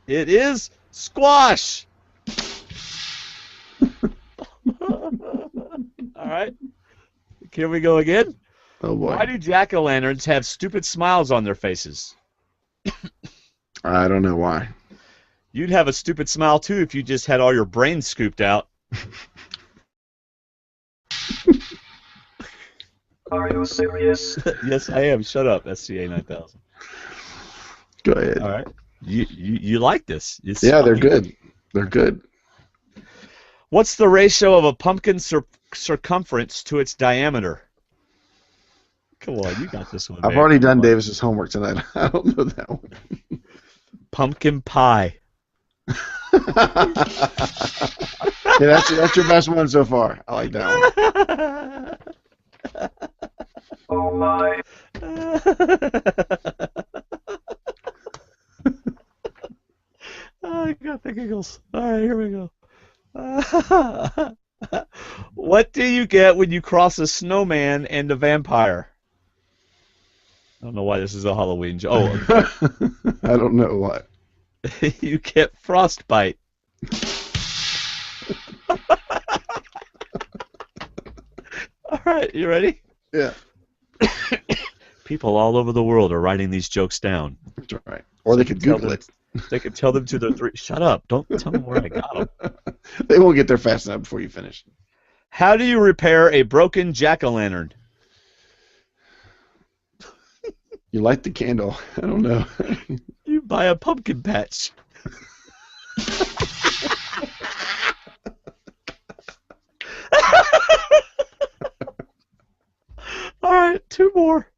It is squash. All right. Here we go again. Oh boy. Why do jack-o'-lanterns have stupid smiles on their faces? I don't know why. You'd have a stupid smile too if you just had all your brains scooped out. Are you serious? Yes, I am. Shut up, SCA 9000. Go ahead. All right. You like this? It's Yeah, they're fucking- good. They're good. What's the ratio of a pumpkin circumference to its diameter? Come on, you got this one. I've man. already done Come on. Davis's homework tonight. I don't know that one. Pumpkin pie. Yeah, that's your best one so far. I like that one. Oh my. Oh, I got the giggles. All right, here we go. What do you get when you cross a snowman and a vampire? I don't know why this is a Halloween joke. Oh, I don't know what. you get frostbite. All right, you ready? Yeah, People all over the world are writing these jokes down. that's right. Or they could Tell Google them- it. They can tell them to their three. Shut up! Don't tell them where I got them. They won't get there fast enough before you finish. How do you repair a broken jack-o'-lantern? You light the candle. I don't know. You buy a pumpkin patch. All right, two more.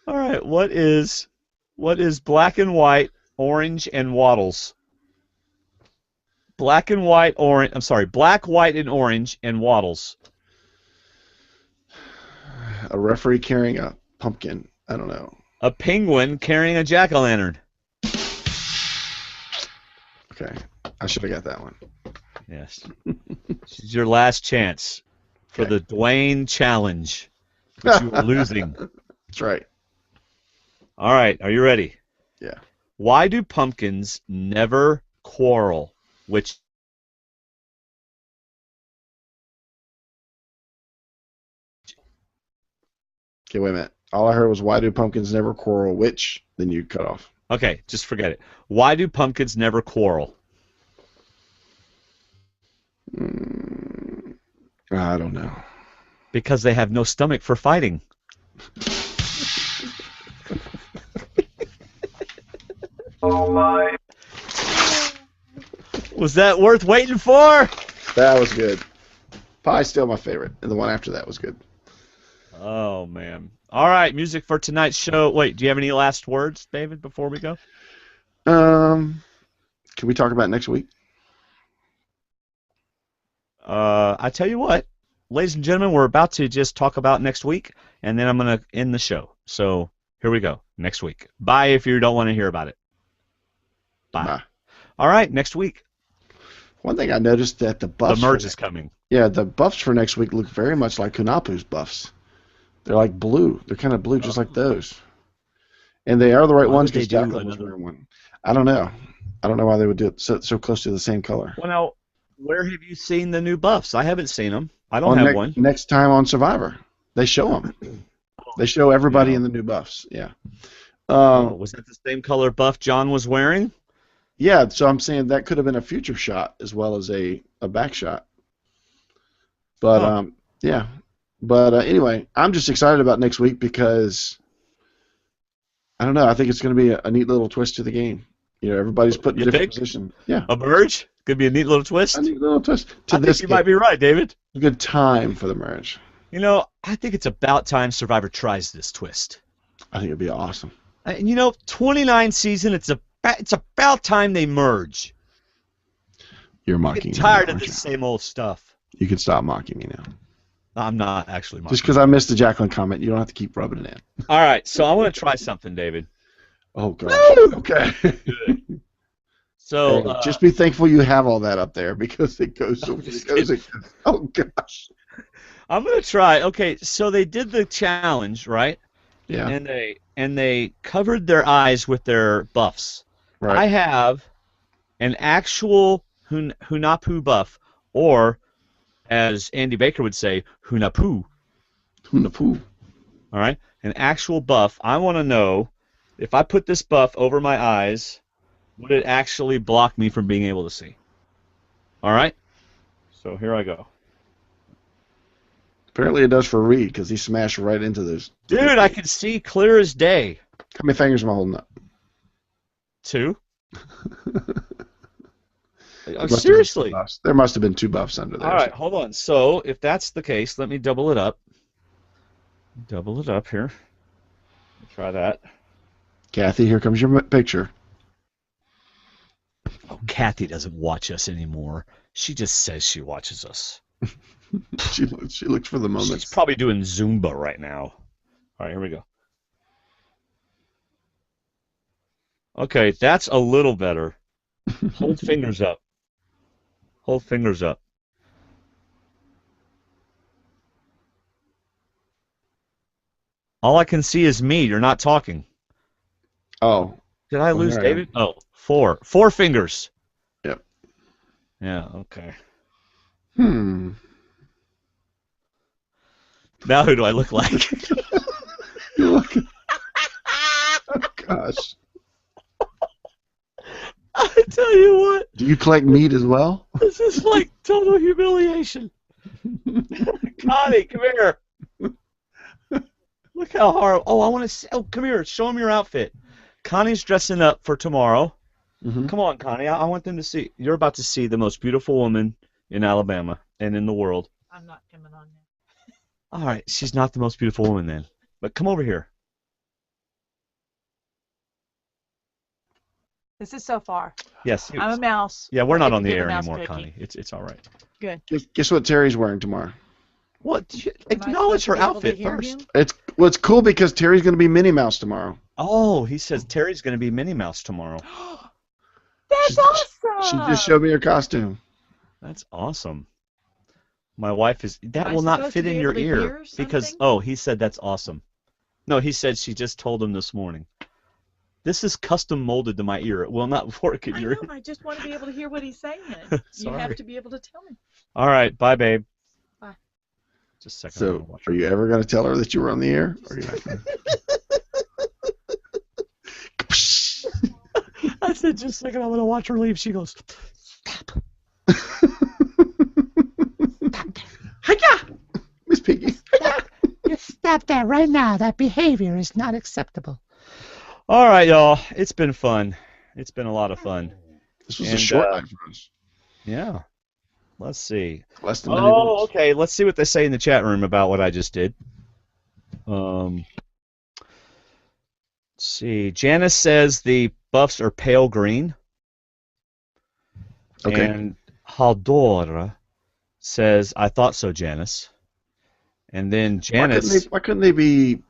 All right, what is black and white, orange, and wattles? Black and white, orange. I'm sorry, black, white, and orange, and wattles. A referee carrying a pumpkin. I don't know. A penguin carrying a jack-o'-lantern. Okay, I should have got that one. Yes. This is your last chance for Okay. the Dwayne Challenge, which you are losing. That's right. All right, are you ready? Yeah. Why do pumpkins never quarrel? Which Okay, wait a minute. All I heard was, why do pumpkins never quarrel? Which? Then you cut off. Okay, just forget it. Why do pumpkins never quarrel? I don't know. Because they have no stomach for fighting. Oh my. Was that worth waiting for? That was good. Pie's still my favorite, and the one after that was good. Oh, man. All right, music for tonight's show. Wait, do you have any last words, David, before we go? Can we talk about next week? I tell you what, ladies and gentlemen, we're about to just talk about next week, and then I'm going to end the show. So here we go, next week. Bye if you don't want to hear about it. Bye. Bye. All right, next week. One thing I noticed that the buffs. The merge is coming. Yeah, the buffs for next week look very much like Kunapu's buffs. They're like blue. They're kind of blue, just like those. And they are the right Why ones would they because do Jacqueline was another- wearing one. I don't know. I don't know why they would do it so close to the same color. Well, now, where have you seen the new buffs? I haven't seen them. I don't have one. Next time on Survivor, they show them. They show everybody in the new buffs. Yeah. Was that the same color buff John was wearing? Yeah, so I'm saying that could have been a future shot as well as a back shot. But Oh. yeah. But anyway, I'm just excited about next week because I don't know. I think it's going to be a neat little twist to the game. You know, everybody's put in You a different think? position. Yeah, A merge? Could be a neat little twist. a neat little twist to I think this. you might be right, David. A good time for the merge. You know, I think it's about time Survivor tries this twist. I think it'd be awesome. And you know, 29 season, it's about time they merge. You're I'm mocking me. tired now, of aren't this same old stuff. You can stop mocking me now. I'm not actually mocking. Just because I missed the Jacqueline comment, you don't have to keep rubbing it in. All right, so I want to try something, David. Oh gosh. Okay. So Hey, just be thankful you have all that up there because it goes. Oh gosh. I'm gonna try. Okay, so they did the challenge, right? Yeah. And they covered their eyes with their buffs. Right. I have an actual Hunapu buff, or as Andy Baker would say, Hunapu. Hunapu. All right, an actual buff. I want to know if I put this buff over my eyes, would it actually block me from being able to see? All right. So here I go. Apparently it does for Reed because he smashed right into those. Dude, I can see clear as day. How many fingers am I holding up? 2? Must have Seriously? been 2 buffs. There must have been 2 buffs under there. All right, hold on. So if that's the case, let me double it up. Double it up here. Try that. Kathy, here comes your picture. Oh, Kathy doesn't watch us anymore. She just says she watches us. She looks for the She's moments. probably doing Zumba right now. All right, here we go. Okay, that's a little better. Hold fingers up. Hold fingers up. All I can see is me. You're not talking. Oh. Did I Well, lose here I am. David? Oh, 4. 4 fingers. Yep. Yeah, okay. Hmm. Now who do I look like? You look. Oh, gosh. I tell you what, Do you collect meat as well? this is like total humiliation. Connie, come here. Look how hard. Oh, I want to see. Oh, come here. Show them your outfit. Connie's dressing up for tomorrow. Mm-hmm. Come on, Connie. I want them to see. You're about to see the most beautiful woman in Alabama and in the world. I'm not coming on now. All right, she's not the most beautiful woman then. But come over here. This is so far. Yes. I'm a mouse. Yeah, we're not I on can the give a air mouse anymore, cookie. Connie. It's all right. Good. Guess what Terry's wearing tomorrow? What? Am I Acknowledge her supposed to outfit be able to first. hear him? It's cool because Terry's going to be Minnie Mouse tomorrow. Oh, he says Terry's going to be Minnie Mouse tomorrow. That's awesome. She just showed me her costume. That's awesome. My wife is. That Am I will not supposed fit to be in your able to ear hear because. something? Oh, he said that's awesome. No, he said she just told him this morning. This is custom molded to my ear. It will not work in I your ear. know. I just want to be able to hear what he's saying. You Sorry. have to be able to tell me. All right, bye, babe. Bye. Just a second. I'm So, gonna watch are you ever going to tell her that you were on the air? Or are you not gonna... I said, just a second. I'm gonna watch her leave. She goes, stop. Hiya! Miss Piggy. You stop that right now. That behavior is not acceptable. All right, y'all. It's been fun. It's been a lot of fun. This was a And, short night for us. Yeah. Let's see. Less than 90 Oh, minutes. okay. Let's see what they say in the chat room about what I just did. Let's see. Janice says the buffs are pale green. Okay. And Haldor says, I thought so, Janice. And then Janice. Why couldn't they be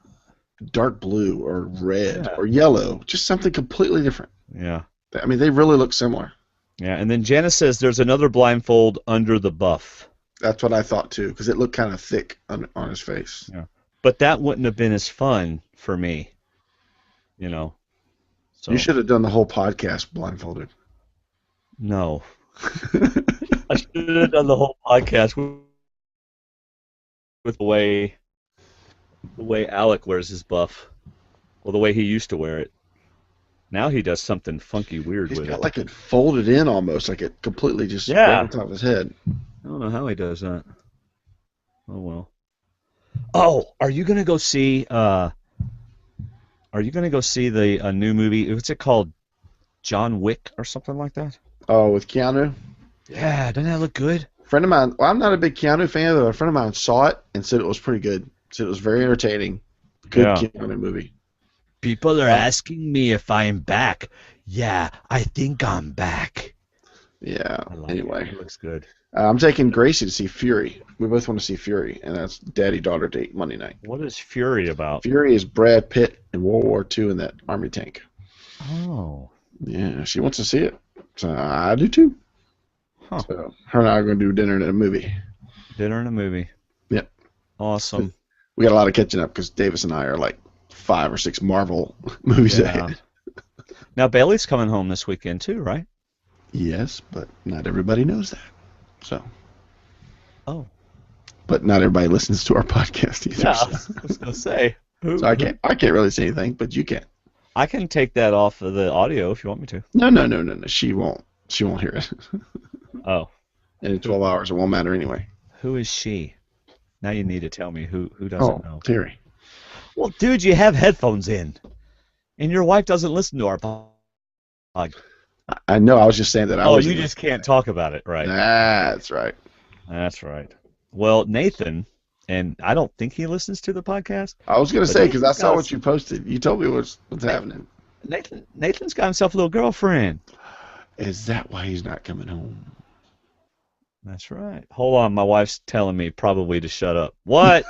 dark blue or red Yeah. or yellow? Just something completely different. Yeah. I mean, they really look similar. Yeah. And then Janice says there's another blindfold under the buff. That's what I thought too, because it looked kind of thick on his face. Yeah. But that wouldn't have been as fun for me. You know. So You should have done the whole podcast blindfolded. No. I should have done the whole podcast with the way Alec wears his buff. Well, the way he used to wear it. Now he does something funky weird He's with got it. like it folded in almost, like it completely just Yeah. right on top of his head. I don't know how he does that. Oh well. Oh, are you gonna go see? The new movie? What's it called? John Wick or something like that? Oh, with Keanu? Yeah, doesn't that look good? A friend of mine, well, I'm not a big Keanu fan, but a friend of mine saw it and said it was pretty good. Said it was very entertaining. Good Yeah. Keanu movie. People are asking me if I'm back. Yeah, I think I'm back. Yeah, I like anyway. it looks good. I'm taking Gracie to see Fury. We both want to see Fury, and that's daddy-daughter date Monday night. What is Fury about? Fury is Brad Pitt in World War II in that army tank. Oh. Yeah, she wants to see it. So I do too. Huh. So her and I are going to do dinner and a movie. Dinner and a movie. Yep. Awesome. We got a lot of catching up because Davis and I are like 5 or 6 Marvel movies Yeah. ahead. Now Bailey's coming home this weekend too, right? Yes, but not everybody knows that. So. Oh. But not everybody listens to our podcast either. Yeah, So, I was gonna say. so I can't really say anything, but you can. I can take that off of the audio if you want me to. No. She won't hear it. Oh. And in 12 hours, it won't matter anyway. Who is she? Now you need to tell me who doesn't Oh, know. Terry. Well, dude, you have headphones in, and your wife doesn't listen to our podcast. I know. I was just saying that. Oh, you just can't talk about it, right? That's right. That's right. Well, Nathan, and I don't think he listens to the podcast. I was going to say, because I saw got- what you posted. You told me what's happening. Nathan's got himself a little girlfriend. Is that why he's not coming home? That's right. Hold on, my wife's telling me probably to shut up. What?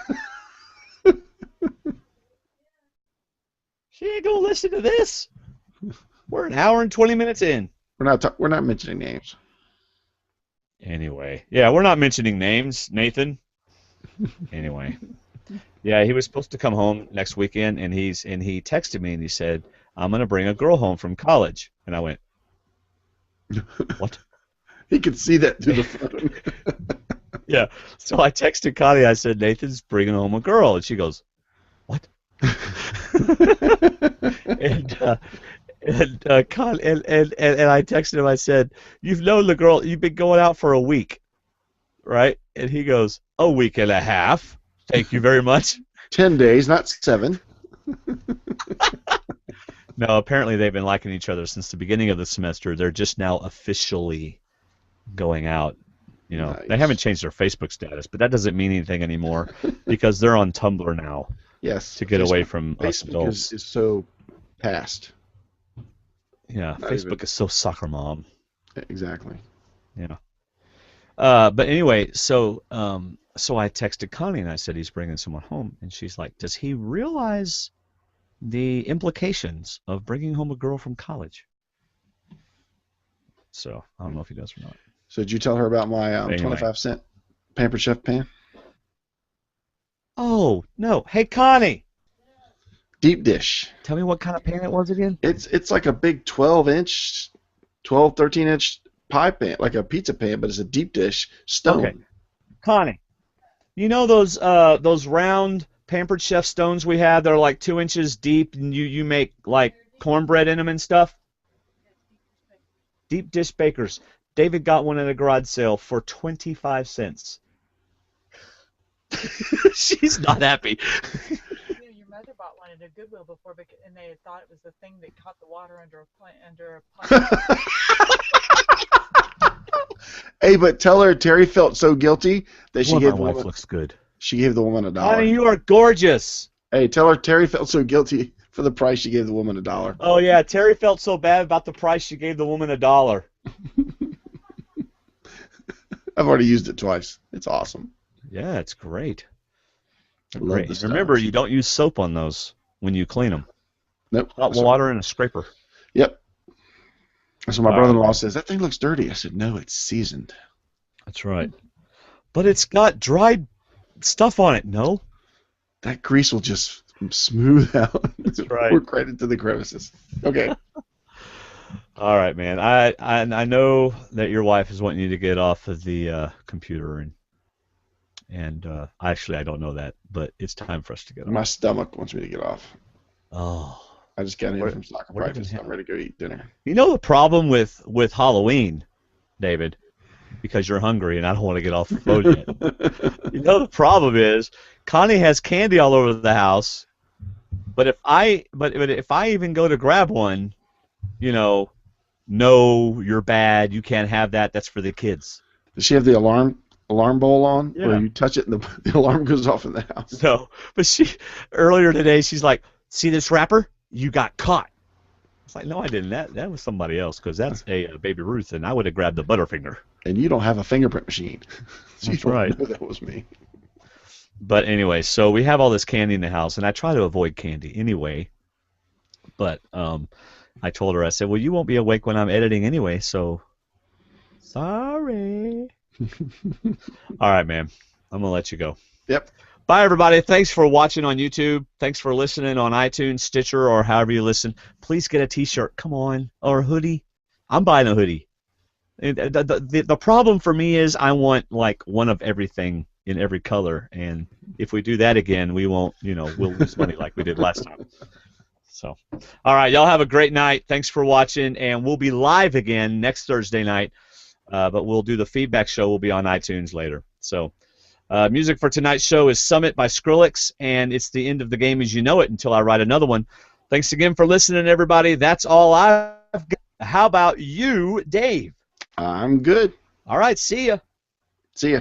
She ain't gonna listen to this. We're an hour and 20 minutes in. We're not mentioning names. Anyway, yeah, we're not mentioning names, Nathan. Anyway, yeah, he was supposed to come home next weekend, and he texted me and he said, "I'm gonna bring a girl home from college," and I went, "What?" He could see that through the phone. Yeah. So I texted Connie. I said, "Nathan's bringing home a girl," and she goes, "What?" and I texted him. I said, "You've known the girl. You've been going out for a week, right?" And he goes, "A week and a half. Thank you very much." 10 days, not 7. No, apparently they've been liking each other since the beginning of the semester. They're just now officially going out. You know, Nice. They haven't changed their Facebook status, but that doesn't mean anything anymore because they're on Tumblr now Yes. to get away from us Facebook adults. is so past. Yeah, not Facebook even- is so soccer mom. Exactly. Yeah. But anyway, so I texted Connie and I said he's bringing someone home, and she's like, "Does he realize the implications of bringing home a girl from college?" So I don't know if he does or not. So did you tell her about my Anyway. 25-cent Pampered Chef pan? Oh no! Hey Connie, Deep dish. tell me what kind of pan it was again. It's like a big 12-inch, 12, 13-inch pie pan, like a pizza pan, but it's a deep dish stone. Okay. Connie, you know those round Pampered Chef stones we have? They're like 2 inches deep, and you make like cornbread in them and stuff. Deep dish bakers. David got one at a garage sale for 25 cents. She's not happy. You know, your mother bought one at a Goodwill before, and they had thought it was the thing that caught the water under a pipe. Hey, but tell her Terry felt so guilty that she Boy, gave my the wife woman, looks good. she gave the woman $1. Connie, you are gorgeous. Hey, tell her Terry felt so guilty for the price she gave the woman $1. Oh yeah, Terry felt so bad about the price she gave the woman $1. I've already used it twice. It's awesome. Yeah, it's great. I love Great. the Remember, stones. you don't use soap on those when you clean them. Nope. Hot water and a scraper. Yep. So my All brother-in-law right. says, that thing looks dirty. I said, no, it's seasoned. That's right. But it's got dried stuff on it. No. That grease will just smooth out. That's right. Pour credit to the crevices. Okay. All right, man. I know that your wife is wanting you to get off of the computer, and actually I don't know that, but it's time for us to get off. My stomach wants me to get off. Oh. I just got in What- from soccer what practice. even I'm ready to go eat dinner. You know the problem with Halloween, David, because you're hungry and I don't want to get off the phone yet. You know the problem is Connie has candy all over the house, but if I even go to grab one, you know, no, you're bad. You can't have that. That's for the kids. Does she have the alarm bowl on? Yeah. Where you touch it and the alarm goes off in the house? No, but earlier today she's like, "See this wrapper? You got caught." It's like, no, I didn't. That was somebody else because that's a Baby Ruth, and I would have grabbed the Butterfinger. And you don't have a fingerprint machine. So That's you don't right. know that was me. But anyway, so we have all this candy in the house, and I try to avoid candy anyway. But I told her, I said, well, you won't be awake when I'm editing anyway, so sorry. All right, man. I'm going to let you go. Yep. Bye, everybody. Thanks for watching on YouTube. Thanks for listening on iTunes, Stitcher, or however you listen. Please get a T-shirt. Come on. Or a hoodie. I'm buying a hoodie. The problem for me is I want, like, one of everything in every color. And if we do that again, we won't, we'll lose money like we did last time. So, all right. Y'all have a great night. Thanks for watching. And we'll be live again next Thursday night But we'll do the feedback show. Will be on iTunes later. So music for tonight's show is Summit by Skrillex, and it's the end of the game as you know it until I write another one. Thanks again for listening, everybody. That's all I've got. How about you, Dave? I'm good. All right, see ya. See ya.